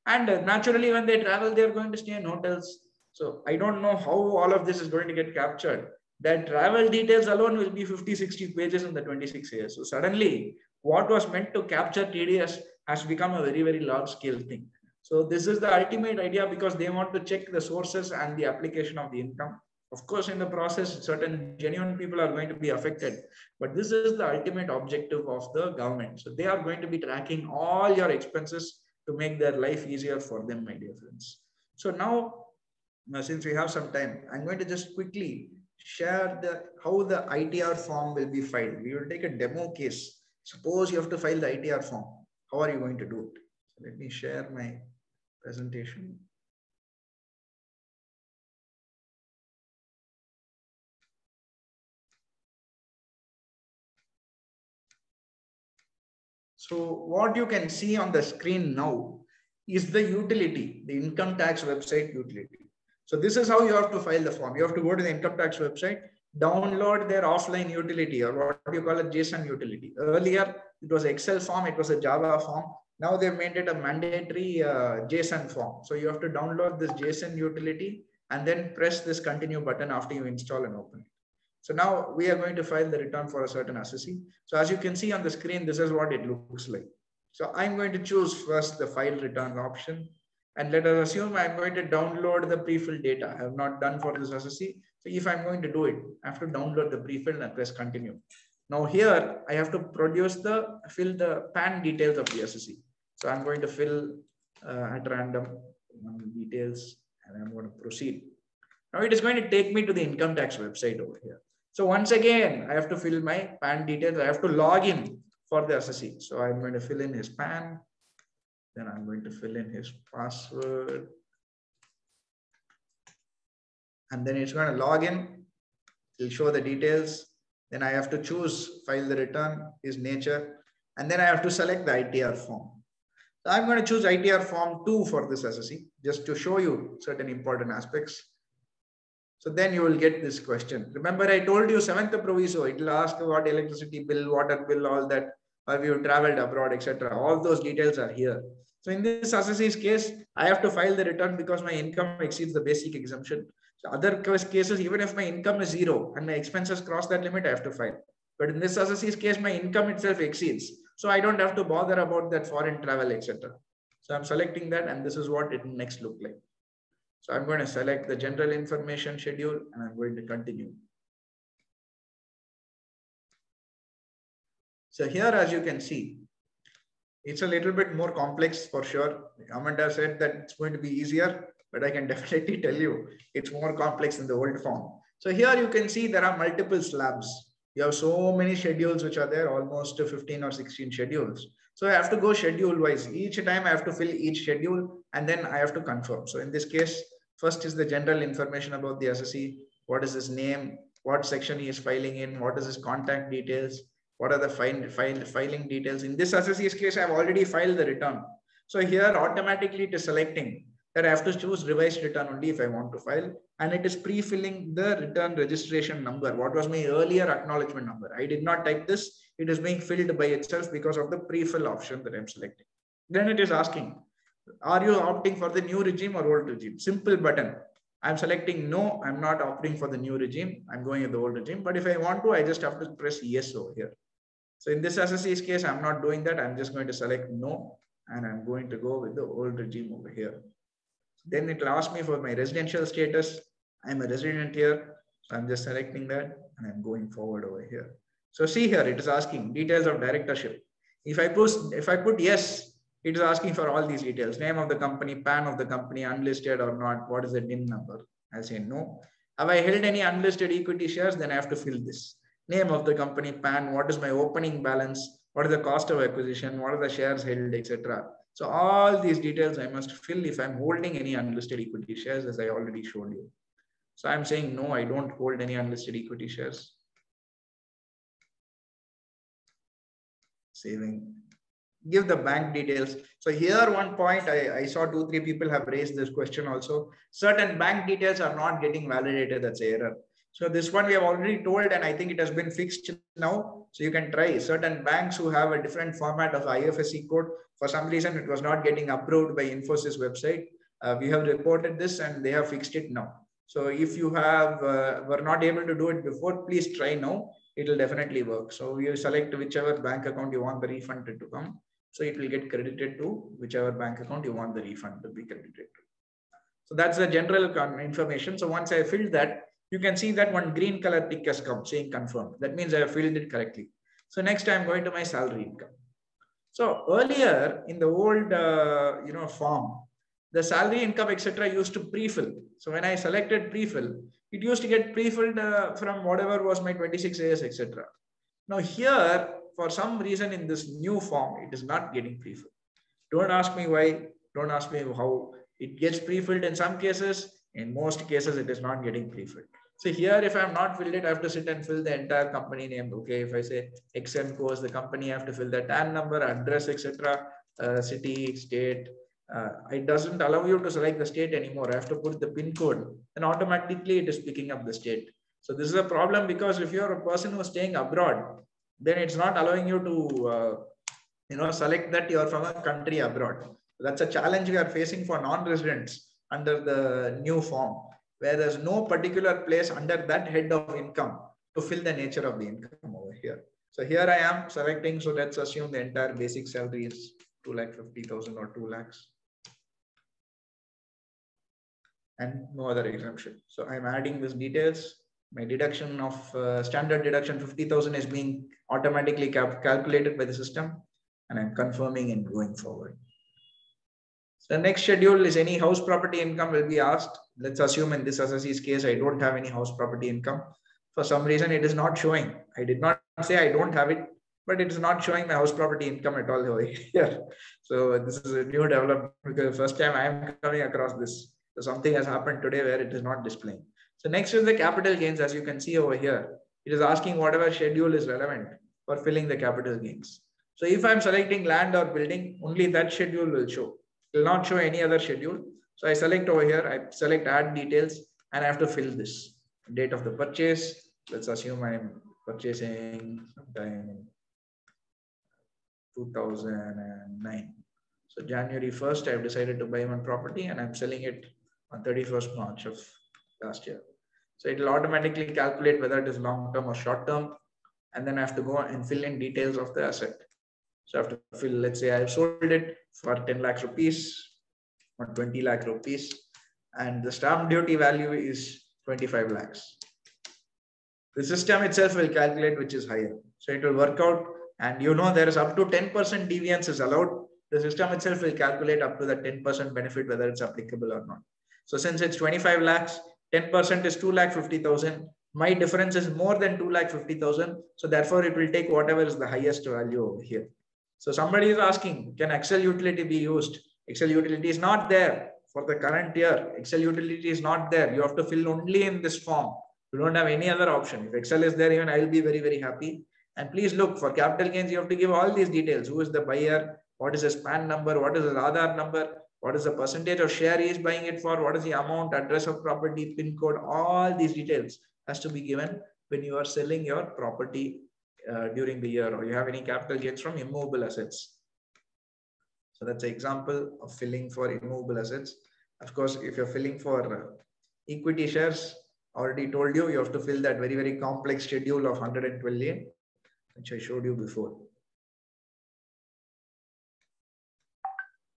And naturally, when they travel, they are going to stay in hotels. So I don't know how all of this is going to get captured. That travel details alone will be 50, 60 pages in the 26 years. So suddenly, what was meant to capture TDS has become a very, very large scale thing. So this is the ultimate idea, because they want to check the sources and the application of the income. Of course, in the process, certain genuine people are going to be affected, but this is the ultimate objective of the government. So they are going to be tracking all your expenses to make their life easier for them, my dear friends. So now, since we have some time, I'm going to just quickly share how the ITR form will be filed. We will take a demo case. Suppose you have to file the ITR form. How are you going to do it? So let me share my presentation. So what you can see on the screen now is the utility, the income tax website utility. So this is how you have to file the form. You have to go to the income tax website, download their offline utility, or what you call a JSON utility. Earlier, it was Excel form, it was a Java form. Now they've made it a mandatory JSON form. So you have to download this JSON utility and then press this continue button after you install and open it. So now we are going to file the return for a certain assessee. So as you can see on the screen, this is what it looks like. So I'm going to choose first the file return option. And let us assume I'm going to download the pre-filled data. I have not done for this assessee. So if I'm going to do it, I have to download the pre-filled and press continue. Now here, I have to fill the PAN details of the assessee. So I'm going to fill at random details, and I'm going to proceed. Now it is going to take me to the income tax website over here. So once again, I have to fill my PAN details. I have to log in for the assessee. So I'm going to fill in his PAN. Then I'm going to fill in his password. And then it's going to log in. It'll show the details. Then I have to choose file the return, his nature. And then I have to select the ITR form. So I'm going to choose ITR form 2 for this assessee, just to show you certain important aspects. So then you will get this question. Remember, I told you 7th proviso, it will ask what electricity bill, water bill, all that, have you traveled abroad, etc. All those details are here. So in this assessee's case, I have to file the return because my income exceeds the basic exemption. So other cases, even if my income is 0 and my expenses cross that limit, I have to file. But in this assessee's case, my income itself exceeds. So I don't have to bother about that foreign travel, etc. So I'm selecting that, and this is what it will next look like. So I'm going to select the general information schedule, and I'm going to continue. So here, as you can see, it's a little bit more complex for sure. Amanda said that it's going to be easier, but I can definitely tell you it's more complex in the old form. So here you can see there are multiple slabs. You have so many schedules which are there, almost 15 or 16 schedules. So I have to go schedule wise. Each time I have to fill each schedule and then I have to confirm. So in this case, first is the general information about the assessee. What is his name? What section he is filing in? What is his contact details? What are the filing details? In this assessee's case, I have already filed the return. So here automatically it is selecting that I have to choose revised return only if I want to file. And it is pre-filling the return registration number. What was my earlier acknowledgement number? I did not type this. It is being filled by itself because of the pre-fill option that I'm selecting. Then it is asking, are you opting for the new regime or old regime? Simple button. I'm selecting no, I'm not opting for the new regime. I'm going with the old regime. But if I want to, I just have to press yes over here. So in this assessee's case, I'm not doing that. I'm just going to select no, and I'm going to go with the old regime over here. Then it will ask me for my residential status. I'm a resident here. So I'm just selecting that and I'm going forward over here. So see here, it is asking details of directorship. If I put yes, it is asking for all these details: name of the company, PAN of the company, unlisted or not, what is the DIN number? I'll say no. Have I held any unlisted equity shares? Then I have to fill this. Name of the company, PAN, what is my opening balance, what is the cost of acquisition, what are the shares held, etc. So all these details I must fill if I'm holding any unlisted equity shares, as I already showed you. So I'm saying no, I don't hold any unlisted equity shares. Saving. Give the bank details. So here one point, I saw 2-3 people have raised this question also. Certain bank details are not getting validated. That's an error. So this one we have already told, and I think it has been fixed now. So you can try certain banks who have a different format of IFSC code. For some reason, it was not getting approved by Infosys website. We have reported this and they have fixed it now. So if you have were not able to do it before, please try now. It will definitely work. So you select whichever bank account you want the refund to come. So it will get credited to whichever bank account you want the refund to be credited to. So that's the general information. So once I filled that, you can see that one green color tick has come saying confirmed. That means I have filled it correctly. So next I'm going to my salary income. So earlier in the old form, the salary income etc. used to pre-fill. So when I selected pre-fill, it used to get pre-filled from whatever was my 26 years etc. Now here, for some reason in this new form, it is not getting pre-filled. Don't ask me why. Don't ask me how. It gets pre-filled in some cases. In most cases, it is not getting pre-filled. So here, if I'm not filled it, I have to sit and fill the entire company name. Okay, if I say XMCO is the company, I have to fill the TAN number, address, etc., city, state. It doesn't allow you to select the state anymore. I have to put the PIN code, and automatically it is picking up the state. So this is a problem because if you're a person who is staying abroad, then it's not allowing you to select that you're from a country abroad. That's a challenge we are facing for non-residents under the new form, where there's no particular place under that head of income to fill the nature of the income over here. So here I am selecting. So let's assume the entire basic salary is 2,50,000 or 2 lakhs. And no other exemption. So I'm adding these details. My deduction of standard deduction 50,000 is being automatically calculated by the system, and I'm confirming and going forward. So the next schedule is any house property income will be asked. Let's assume in this assessee's case, I don't have any house property income. For some reason, it is not showing. I did not say I don't have it, but it is not showing my house property income at all over here. So this is a new development because the first time I am coming across this. So something has happened today where it is not displaying. So next is the capital gains. As you can see over here, it is asking whatever schedule is relevant for filling the capital gains. So if I'm selecting land or building, only that schedule will show. It will not show any other schedule. So I select over here, I select add details, and I have to fill this. Date of the purchase. Let's assume I'm purchasing sometime in 2009. So January 1st, I've decided to buy one property and I'm selling it on 31st March of last year. So it will automatically calculate whether it is long-term or short-term. And then I have to go and fill in details of the asset. So I have to fill, let's say I've sold it for 10 lakhs rupees or 20 lakh rupees. And the stamp duty value is 25 lakhs. The system itself will calculate which is higher. So it will work out. And there is up to 10% deviance is allowed. The system itself will calculate up to the 10% benefit, whether it's applicable or not. So since it's 25 lakhs, 10% is 2,50,000. My difference is more than 2,50,000. So therefore it will take whatever is the highest value over here. So somebody is asking, can Excel utility be used? Excel utility is not there for the current year. Excel utility is not there. You have to fill only in this form. You don't have any other option. If Excel is there, even I will be very, very happy. And please look, for capital gains, you have to give all these details. Who is the buyer? What is his PAN number? What is his Aadhaar number? What is the percentage of share he is buying it for? What is the amount, address of property, PIN code? All these details has to be given when you are selling your property during the year, or you have any capital gains from immovable assets. So that's an example of filling for immovable assets. Of course, if you're filling for equity shares, already told you, you have to fill that very, very complex schedule of 112A, which I showed you before.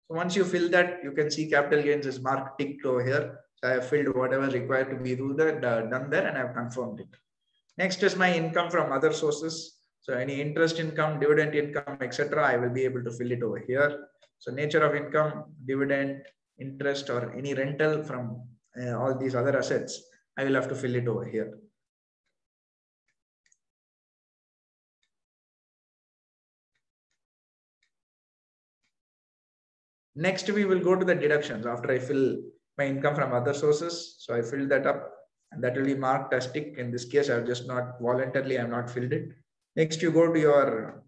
So once you fill that, you can see capital gains is marked ticked over here. So I have filled whatever is required to be done there, and I have confirmed it. Next is my income from other sources. So any interest income, dividend income, etc., I will be able to fill it over here. So nature of income, dividend, interest, or any rental from all these other assets, I will have to fill it over here. Next, we will go to the deductions after I fill my income from other sources. So I filled that up, and that will be marked as tick. In this case, I have just not voluntarily, I have not filled it. Next, you go to your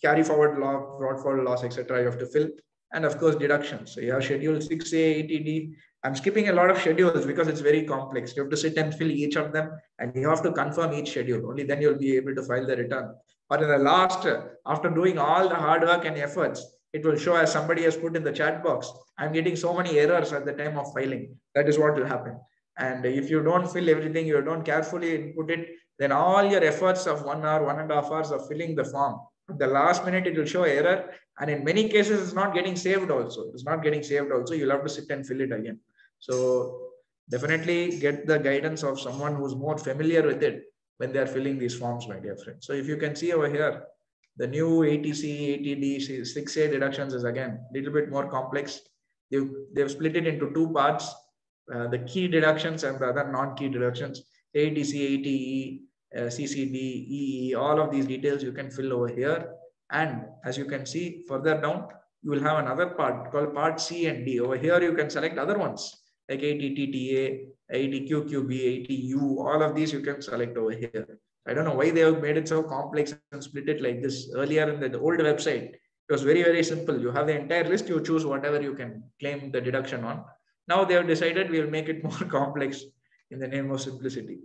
carry forward loss, brought forward loss, etc. You have to fill. And of course, deductions. So you have schedule 6A, 80D. I'm skipping a lot of schedules because it's very complex. You have to sit and fill each of them, and you have to confirm each schedule. Only then you'll be able to file the return. But in the last, after doing all the hard work and efforts, it will show, as somebody has put in the chat box, I'm getting so many errors at the time of filing. That is what will happen. And if you don't fill everything, you don't carefully input it, then all your efforts of 1 hour, 1.5 hours of filling the form, at the last minute, it will show error. And in many cases, it's not getting saved also. It's not getting saved also. You'll have to sit and fill it again. So definitely get the guidance of someone who's more familiar with it when they are filling these forms, my dear friends. So if you can see over here, the new 80C, 80D, 6A deductions is again a little bit more complex. They've split it into two parts, the key deductions and the other non-key deductions. 80C, 80E, CCD, EE, all of these details you can fill over here. And as you can see further down, you will have another part called part C and D. Over here, you can select other ones like 80TTA, 80QQB, 80U, all of these you can select over here. I don't know why they have made it so complex and split it like this. Earlier in the old website, it was very, very simple. You have the entire list, you choose whatever you can claim the deduction on. Now they have decided we will make it more complex in the name of simplicity.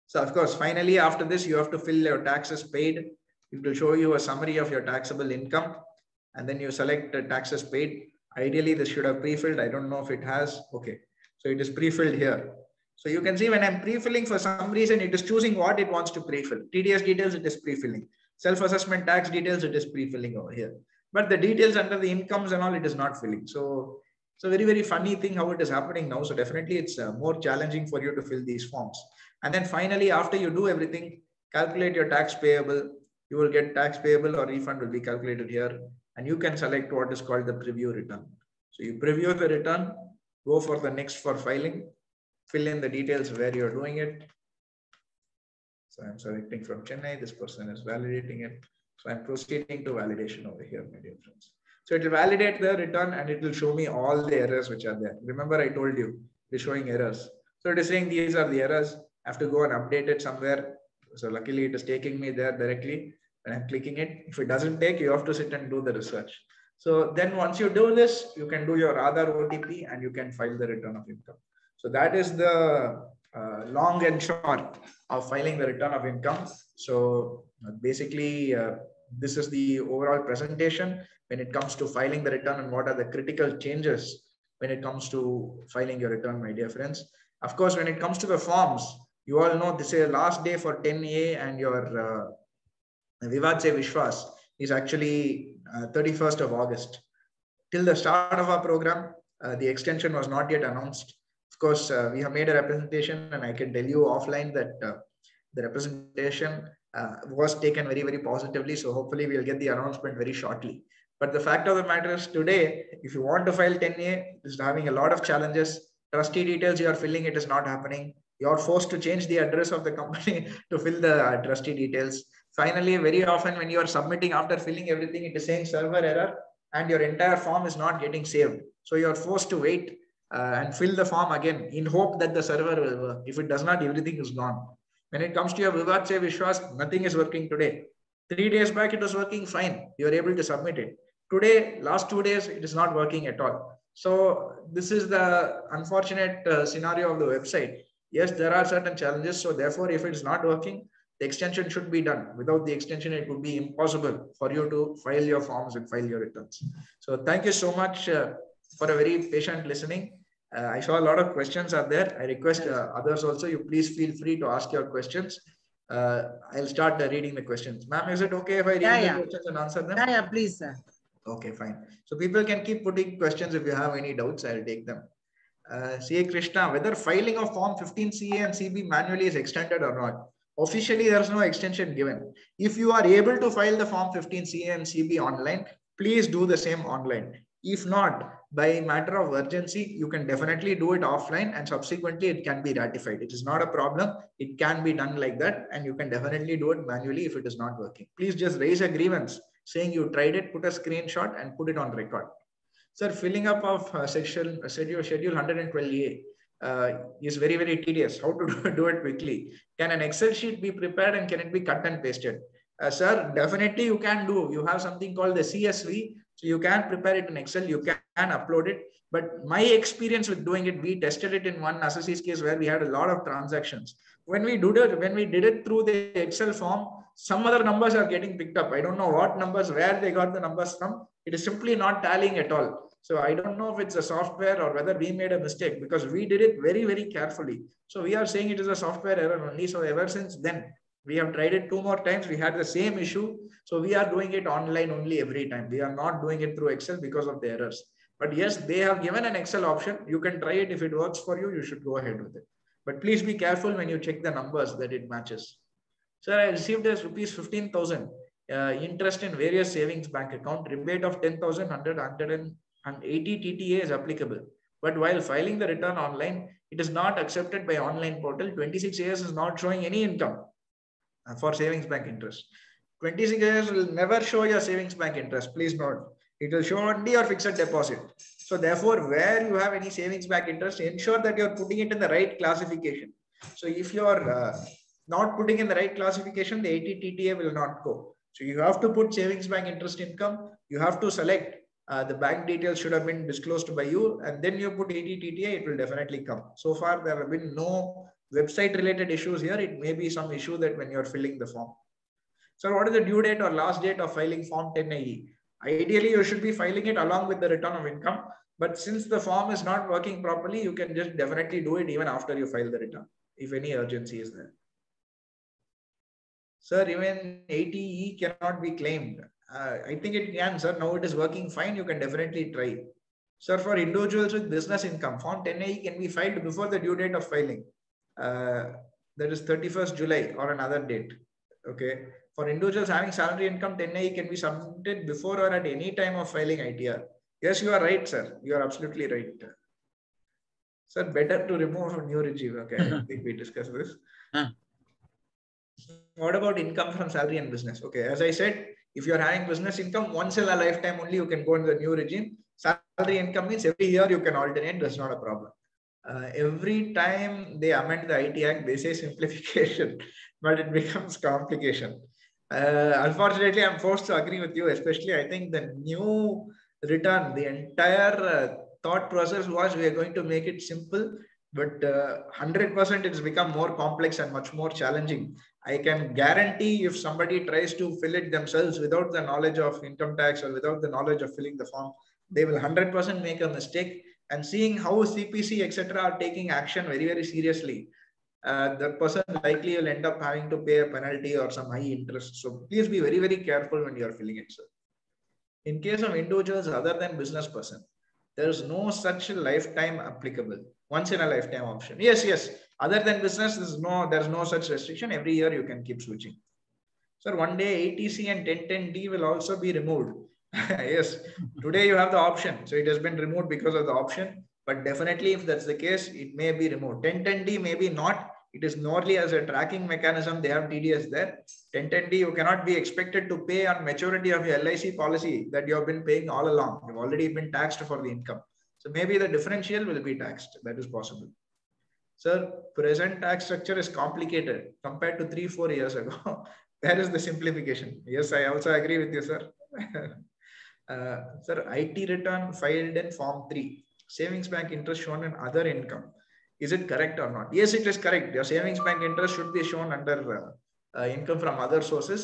So of course, finally, after this, you have to fill your taxes paid. It will show you a summary of your taxable income, and then you select taxes paid. Ideally, this should have pre-filled. I don't know if it has. Okay, so it is pre-filled here. So you can see when I'm pre-filling, for some reason, it is choosing what it wants to pre-fill. TDS details, it is pre-filling. Self-assessment tax details, it is pre-filling over here. But the details under the incomes and all, it is not filling. So it's a very, very funny thing how it is happening now. So definitely it's more challenging for you to fill these forms. And then finally, after you do everything, calculate your tax payable. You will get tax payable or refund will be calculated here. And you can select what is called the preview return. So you preview the return, go for the next for filing, fill in the details where you're doing it. So I'm selecting from Chennai. This person is validating it. So I'm proceeding to validation over here, my dear friends. So it will validate the return and it will show me all the errors which are there. Remember, I told you it is showing errors. So it is saying these are the errors. I have to go and update it somewhere. So luckily it is taking me there directly. When I'm clicking it, if it doesn't take, you have to sit and do the research. So then once you do this, you can do your Aadhaar OTP and you can file the return of income. So that is the long and short of filing the return of income. So basically, this is the overall presentation when it comes to filing the return and what are the critical changes when it comes to filing your return, my dear friends. Of course, when it comes to the forms, you all know this is the last day for 10A and your Vivad Se Vishwas is actually 31st of August. Till the start of our program, the extension was not yet announced. Of course, we have made a representation and I can tell you offline that the representation was taken very, very positively. So hopefully we'll get the announcement very shortly. But the fact of the matter is today, if you want to file 10A, it's having a lot of challenges. Trustee details you are filling, it is not happening. You're forced to change the address of the company to fill the trustee details. Finally, very often when you are submitting after filling everything, it is saying server error and your entire form is not getting saved. So you're forced to wait and fill the form again in hope that the server will work. If it does not, everything is gone. When it comes to your Vivad Se Vishwas, nothing is working today. 3 days back, it was working fine. You are able to submit it. Today, last 2 days, it is not working at all. So this is the unfortunate scenario of the website. Yes, there are certain challenges. So therefore, if it's not working, the extension should be done. Without the extension, it would be impossible for you to file your forms and file your returns. So thank you so much for a very patient listening. I saw a lot of questions are there. I request others also, you please feel free to ask your questions. I'll start reading the questions. Ma'am, is it okay if I read the questions and answer them? Yeah, please, sir. Okay, fine. So people can keep putting questions if you have any doubts. I'll take them. CA Krishna, whether filing of Form 15CA and CB manually is extended or not. Officially, there's no extension given. If you are able to file the Form 15CA and CB online, please do the same online. If not, by matter of urgency, you can definitely do it offline and subsequently it can be ratified. It is not a problem. It can be done like that and you can definitely do it manually if it is not working. Please just raise a grievance saying you tried it, put a screenshot and put it on record. Sir, filling up of schedule 112A is very, very tedious. How to do it quickly? Can an Excel sheet be prepared and can it be cut and pasted? Sir, definitely you can do. You have something called the CSV. So you can prepare it in Excel. You can upload it. But my experience with doing it, we tested it in one assessee's case where we had a lot of transactions. When we did it through the Excel form, some other numbers are getting picked up. I don't know what numbers, where they got the numbers from. It is simply not tallying at all. So I don't know if it's a software or whether we made a mistake because we did it very, very carefully. So we are saying it is a software error only. So ever since then, we have tried it 2 more times. We had the same issue. So we are doing it online only every time. We are not doing it through Excel because of the errors. But yes, they have given an Excel option. You can try it. If it works for you, you should go ahead with it. But please be careful when you check the numbers that it matches. Sir, I received as rupees 15,000 interest in various savings bank account. Rebate of 10,000, 180 TTA is applicable. But while filing the return online, it is not accepted by online portal. 26 years is not showing any income for savings bank interest. 26 years will never show your savings bank interest. Please note. It will show only your fixed deposit. So therefore, where you have any savings bank interest, ensure that you're putting it in the right classification. So if you're not putting in the right classification, the 80 TTA will not go. So you have to put savings bank interest income. You have to select the bank details should have been disclosed by you, and then you put 80 TTA, it will definitely come. So far, there have been no website related issues here. It may be some issue that when you're filling the form. So what is the due date or last date of filing Form 10AE? Ideally, you should be filing it along with the return of income. But since the form is not working properly, you can just definitely do it even after you file the return, if any urgency is there. Sir, even 80E cannot be claimed. I think it can, sir. Now it is working fine. You can definitely try. Sir, for individuals with business income, Form 10AE can be filed before the due date of filing. That is 31st July or another date. Okay. For individuals having salary income, 10AE can be submitted before or at any time of filing ITR. Yes, you are right, sir. You are absolutely right. Sir, better to remove from new regime. Okay, I don't think we discussed this. What about income from salary and business? Okay, as I said, if you're having business income, once in a lifetime only you can go into the new regime. Salary income means every year you can alternate. That's not a problem. Every time they amend the IT Act, they say simplification, but it becomes complication. Unfortunately, I'm forced to agree with you, especially I think the new return, the entire thought process was we are going to make it simple, but 100% it's become more complex and much more challenging. I can guarantee if somebody tries to fill it themselves without the knowledge of income tax or without the knowledge of filling the form, they will 100% make a mistake. And seeing how CPC, etc. are taking action very, very seriously, the person likely will end up having to pay a penalty or some high interest. So please be very, very careful when you are filling it, sir. In case of individuals other than business person, there is no such lifetime applicable. Once in a lifetime option. Yes. Other than business, there's no such restriction. Every year you can keep switching. Sir, one day ATC and 1010D will also be removed. Yes, today you have the option. So it has been removed because of the option. But definitely, if that's the case, it may be removed. 1010D maybe not. It is merely as a tracking mechanism. They have TDS there. 1010D, you cannot be expected to pay on maturity of your LIC policy that you have been paying all along. You've already been taxed for the income. So maybe the differential will be taxed. That is possible. Sir, present tax structure is complicated compared to 3-4 years ago. Where is the simplification? Yes, I also agree with you, sir. Sir, IT return filed in Form 3. Savings bank interest shown in other income. Is it correct or not? Yes, it is correct. Your savings bank interest should be shown under income from other sources,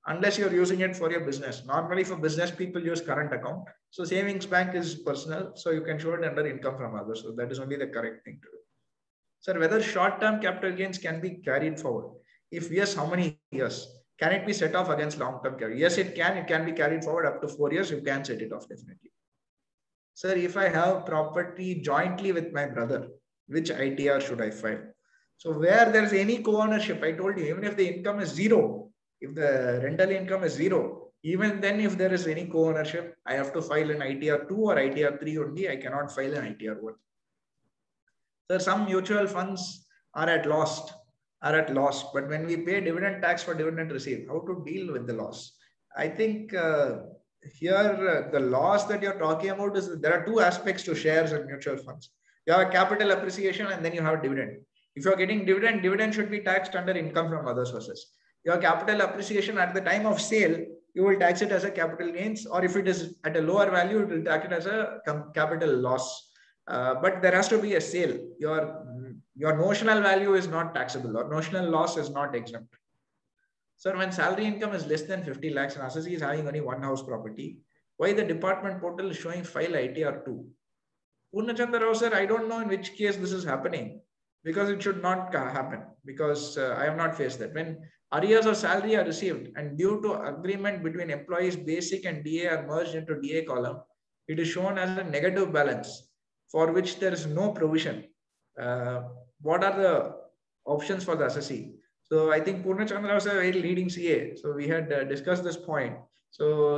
unless you're using it for your business. Normally for business, people use current account. So savings bank is personal. So you can show it under income from others. So that is only the correct thing to do. Sir, whether short-term capital gains can be carried forward? If yes, how many years? Can it be set off against long-term capital? Yes, it can. It can be carried forward up to 4 years. You can set it off definitely. Sir, if I have property jointly with my brother, which ITR should I file? So where there is any co-ownership, I told you, even if the income is zero, if the rental income is zero, even then if there is any co-ownership, I have to file an ITR 2 or ITR 3 only. I cannot file an ITR 1. Sir, some mutual funds are at loss, but when we pay dividend tax for dividend received, how to deal with the loss? I think here the loss that you're talking about is there are two aspects to shares and mutual funds. You have a capital appreciation and then you have dividend. If you're getting dividend should be taxed under income from other sources. Your capital appreciation at the time of sale, you will tax it as a capital gains, or if it is at a lower value, it will tax it as a capital loss. But there has to be a sale. Your notional value is not taxable, or notional loss is not exempt. Sir, when salary income is less than 50 lakhs and assessee is having only one house property, why the department portal is showing file ITR 2? Purnachandra Rao, sir, I don't know in which case this is happening, because it should not happen, because I have not faced that. When arrears of salary are received and due to agreement between employees, basic and DA are merged into DA column, it is shown as a negative balance for which there is no provision. What are the options for the assessee? So I think Purnachandra was a very leading CA. So we had discussed this point. So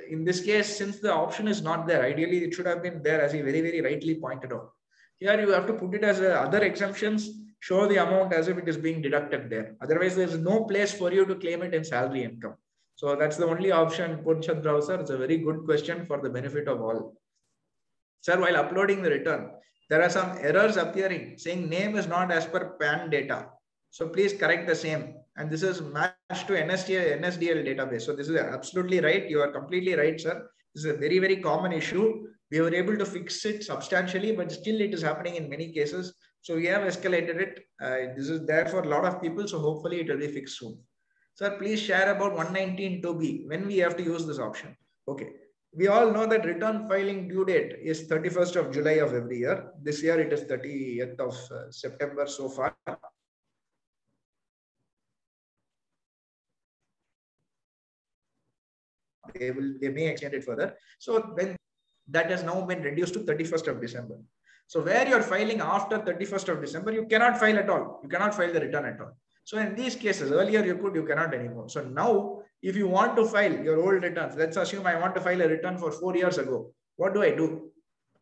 in this case, since the option is not there, ideally it should have been there, as he very, very rightly pointed out. Here you have to put it as other exemptions, show the amount as if it is being deducted there. Otherwise, there is no place for you to claim it in salary income. So that's the only option, Purnachandra sir. It's a very good question for the benefit of all. Sir, while uploading the return, there are some errors appearing saying name is not as per PAN data. So please correct the same. And this is matched to NSDL database. So this is absolutely right. You are completely right, sir. This is a very, very common issue. We were able to fix it substantially, but still it is happening in many cases. So we have escalated it. This is there for a lot of people. So hopefully it will be fixed soon. Sir, please share about 119(2)B when we have to use this option. Okay. We all know that return filing due date is 31st of July of every year. This year it is 30th of September so far. They may extend it further. So then that has now been reduced to 31st of December. So where you're filing after 31st of December, you cannot file at all. You cannot file the return at all. So in these cases, earlier you could, you cannot anymore. So now, if you want to file your old returns, let's assume I want to file a return for 4 years ago. What do?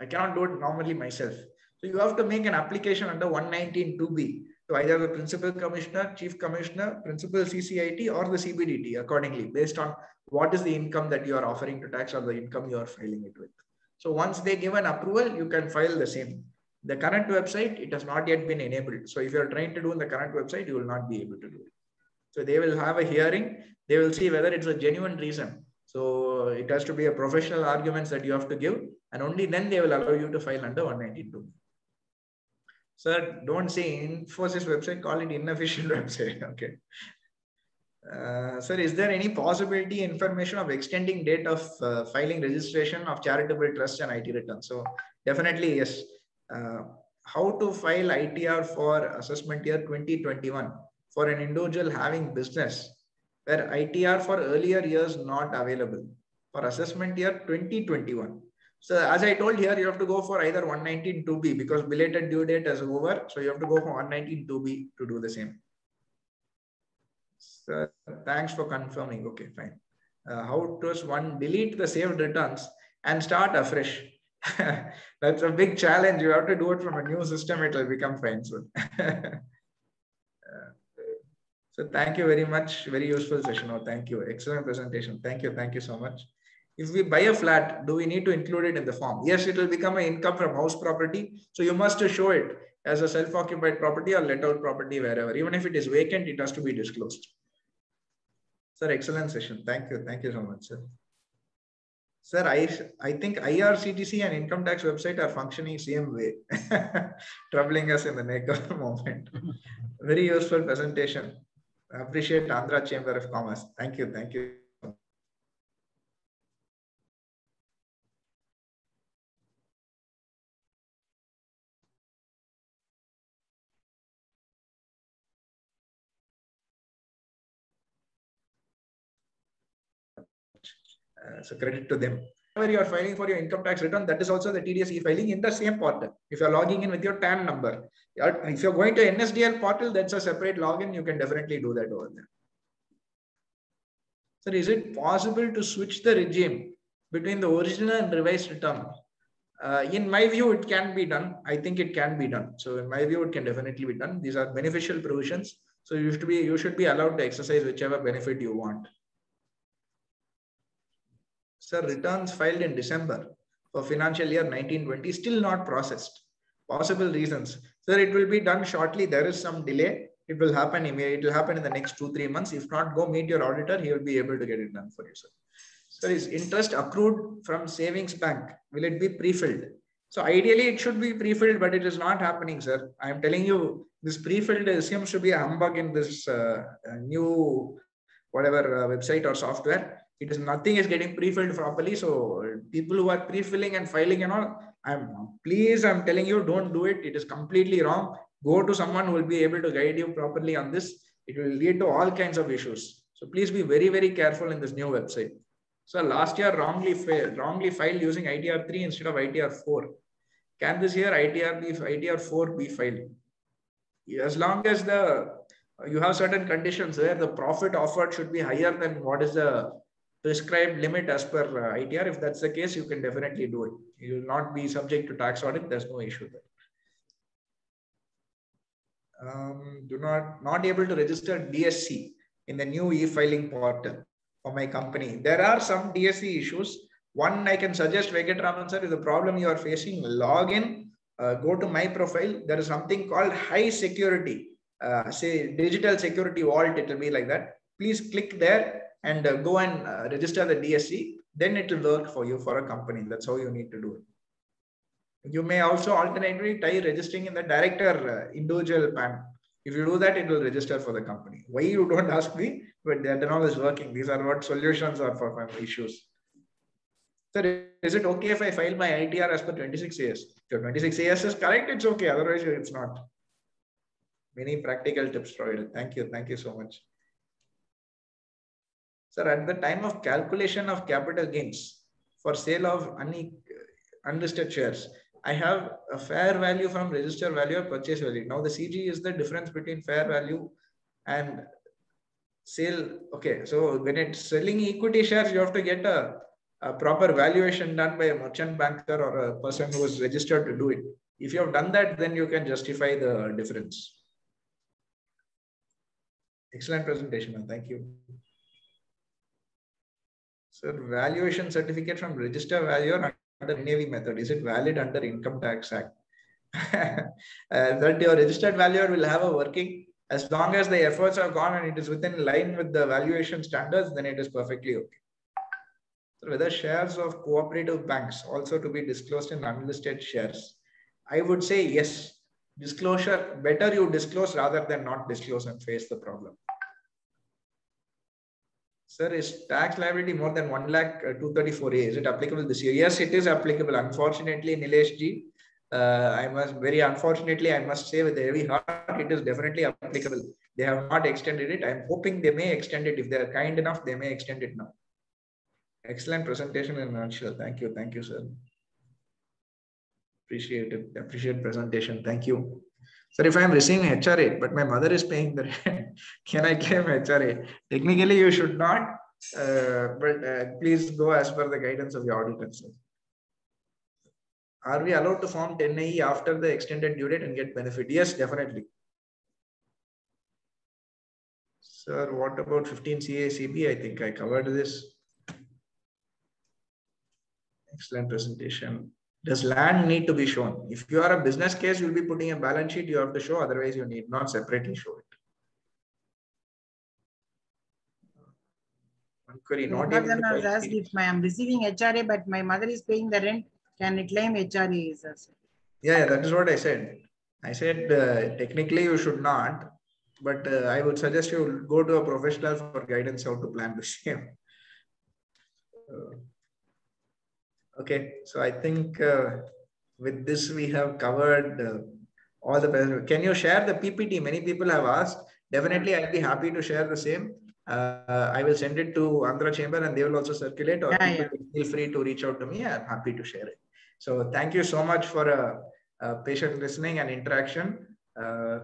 I cannot do it normally myself. So you have to make an application under 119(2)B to either the principal commissioner, chief commissioner, principal CCIT, or the CBDT accordingly, based on what is the income that you are offering to tax or the income you are filing it with. So once they give an approval, you can file the same. The current website, it has not yet been enabled. So if you're trying to do in the current website, you will not be able to do it. So they will have a hearing. They will see whether it's a genuine reason. So it has to be a professional arguments that you have to give, and only then they will allow you to file under 192. Sir, don't say Infosys website, call it inefficient website. Okay. Sir, is there any possibility information of extending date of filing registration of charitable trust and IT returns? So definitely yes. How to file ITR for assessment year 2021 for an individual having business where ITR for earlier years not available for assessment year 2021. So as I told here, you have to go for either 119(2)B because belated due date is over. So you have to go for 119(2)B to do the same. So thanks for confirming. Okay, fine. How does one delete the saved returns and start afresh? That's a big challenge. You have to do it from a new system. It will become fine soon. So thank you very much. Very useful session. Oh, thank you. Excellent presentation. Thank you. Thank you so much. If we buy a flat, do we need to include it in the form? Yes, it will become an income from house property. So you must show it as a self-occupied property or let out property wherever. Even if it is vacant, it has to be disclosed. Sir, excellent session. Thank you. Thank you so much, sir. Sir, I think IRCTC and income tax website are functioning same way, troubling us in the neck of the moment. Very useful presentation. I appreciate Andhra Chamber of Commerce. Thank you. Thank you. So credit to them. Whenever you are filing for your income tax return, that is also the TDS e-filing in the same portal. If you are logging in with your TAN number, if you're going to NSDL portal, that's a separate login. You can definitely do that over there. Sir, is it possible to switch the regime between the original and revised return? In my view, it can be done. I think it can be done. So in my view, it can definitely be done. These are beneficial provisions. So you should be allowed to exercise whichever benefit you want. Sir, returns filed in December for financial year 1920 still not processed. Possible reasons. Sir, it will be done shortly. There is some delay. It will happen immediately. It will happen in the next 2-3 months. If not, go meet your auditor. He will be able to get it done for you, sir. Sir, is interest accrued from savings bank? Will it be pre-filled? So ideally, it should be pre-filled, but it is not happening, sir. I am telling you, this pre-filled seems to be a humbug in this new whatever website or software. It is nothing is getting pre-filled properly. So people who are pre-filling and filing and all, I'm telling you, don't do it. It is completely wrong. Go to someone who will be able to guide you properly on this. It will lead to all kinds of issues. So please be very, very careful in this new website. So last year wrongly filed using ITR 3 instead of ITR 4. Can this year ITR 4 be filed? As long as you have certain conditions where the profit offered should be higher than what is the prescribed limit as per ITR. If that's the case, you can definitely do it. You will not be subject to tax audit. There's no issue there. Not able to register DSC in the new e-filing portal for my company. There are some DSC issues. One I can suggest, Venkatraman sir, is the problem you are facing. Log in, go to my profile. There is something called high security, say digital security vault. It will be like that. Please click there and go and register the DSC. Then it will work for you for a company. That's how you need to do it. You may also alternatively try registering in the director individual PAN. If you do that, it will register for the company. Why you don't ask me, but that and all is working. These are what solutions are for my issues. Sir, is it okay if I file my ITR as per 26 years? If your 26 years is correct, it's okay. Otherwise, it's not. Many practical tips provided. Thank you. Thank you so much. Sir, at the time of calculation of capital gains for sale of unlisted shares, I have a fair value from register value or purchase value. Now the CG is the difference between fair value and sale. Okay, so when it's selling equity shares, you have to get a proper valuation done by a merchant banker or a person who is registered to do it. If you have done that, then you can justify the difference. Excellent presentation. Thank you. So valuation certificate from register value under NAV method, is it valid under Income Tax Act? That your registered valuer will have a working, as long as the efforts are gone and it is within line with the valuation standards, then it is perfectly okay. So whether shares of cooperative banks also to be disclosed in unlisted shares? I would say yes. Disclosure, better you disclose rather than not disclose and face the problem. Sir, is tax liability more than 1,234,000? Is it applicable this year? Yes, it is applicable. Unfortunately, Nilesh ji, I must say with a heavy heart, it is definitely applicable. They have not extended it. I'm hoping they may extend it. If they are kind enough, they may extend it now. Excellent presentation in a nutshell. Thank you. Thank you, sir. Appreciate it. Appreciate presentation. Thank you. Sir, if I am receiving HRA, but my mother is paying the rent, can I claim HRA? Technically, you should not, but please go as per the guidance of your auditor, sir. Are we allowed to form 10AE after the extended due date and get benefit? Yes, definitely. Sir, what about 15 CA/CB? I think I covered this. Excellent presentation. Does land need to be shown? If you are a business case, you'll be putting a balance sheet, you have to show, otherwise you need not separately show it. One query, not able to was asked if I'm receiving HRA, but my mother is paying the rent, can I claim HRA? Yeah, that is what I said. I said technically you should not, but I would suggest you go to a professional for guidance how to plan the same. Okay, so I think with this we have covered all the. Can you share the PPT? Many people have asked. Definitely, I'll be happy to share the same. I will send it to Andhra Chamber and they will also circulate, or people feel free to reach out to me. I'm happy to share it. So thank you so much for patient listening and interaction.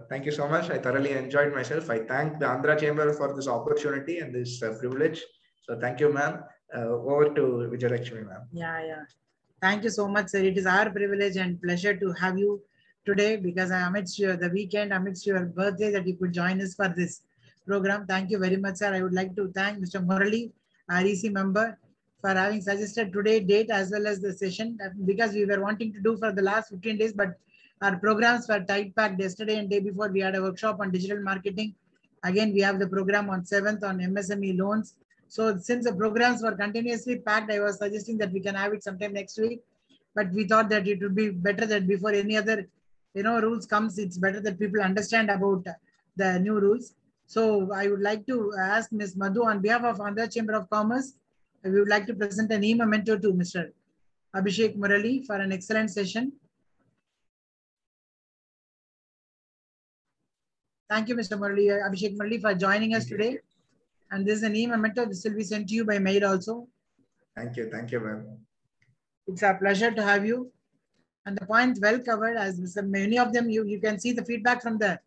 Thank you so much. I thoroughly enjoyed myself. I thank the Andhra Chamber for this opportunity and this privilege. So thank you, ma'am. Over to Vijayalakshmi, ma'am. Yeah. Thank you so much, sir. It is our privilege and pleasure to have you today, because amidst the weekend, amidst your birthday, that you could join us for this program. Thank you very much, sir. I would like to thank Mr. Murali, REC member, for having suggested today date as well as the session, because we were wanting to do for the last 15 days, but our programs were tight packed. Yesterday and day before, we had a workshop on digital marketing. Again, we have the program on 7th on MSME loans. So since the programs were continuously packed, I was suggesting that we can have it sometime next week. But we thought that it would be better that before any other, rules comes, it's better that people understand about the new rules. So I would like to ask Ms. Madhu on behalf of Andhra Chamber of Commerce, we would like to present an e-memento to Mr. Abhishek Murali for an excellent session. Thank you, Mr. Murali, Abhishek Murali, for joining us today. And this is an e-memento. This will be sent to you by mail also. Thank you, ma'am. It's a pleasure to have you. And the points well covered, as many of them, you can see the feedback from the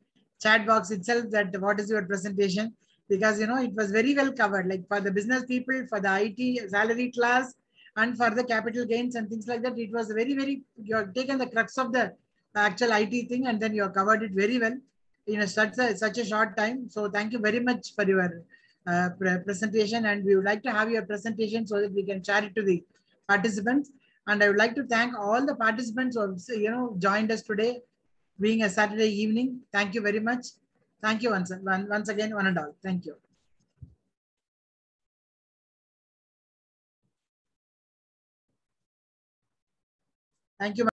chat box itself, that what is your presentation, because it was very well covered, like for the business people, for the IT salary class, and for the capital gains and things like that. It was very, you have taken the crux of the actual IT thing, and then you have covered it very well in such a short time. So thank you very much for your presentation, and we would like to have your presentation so that we can share it to the participants. And I would like to thank all the participants who have, joined us today, being a Saturday evening. Thank you very much. Thank you once again, one and all. Thank you. Thank you.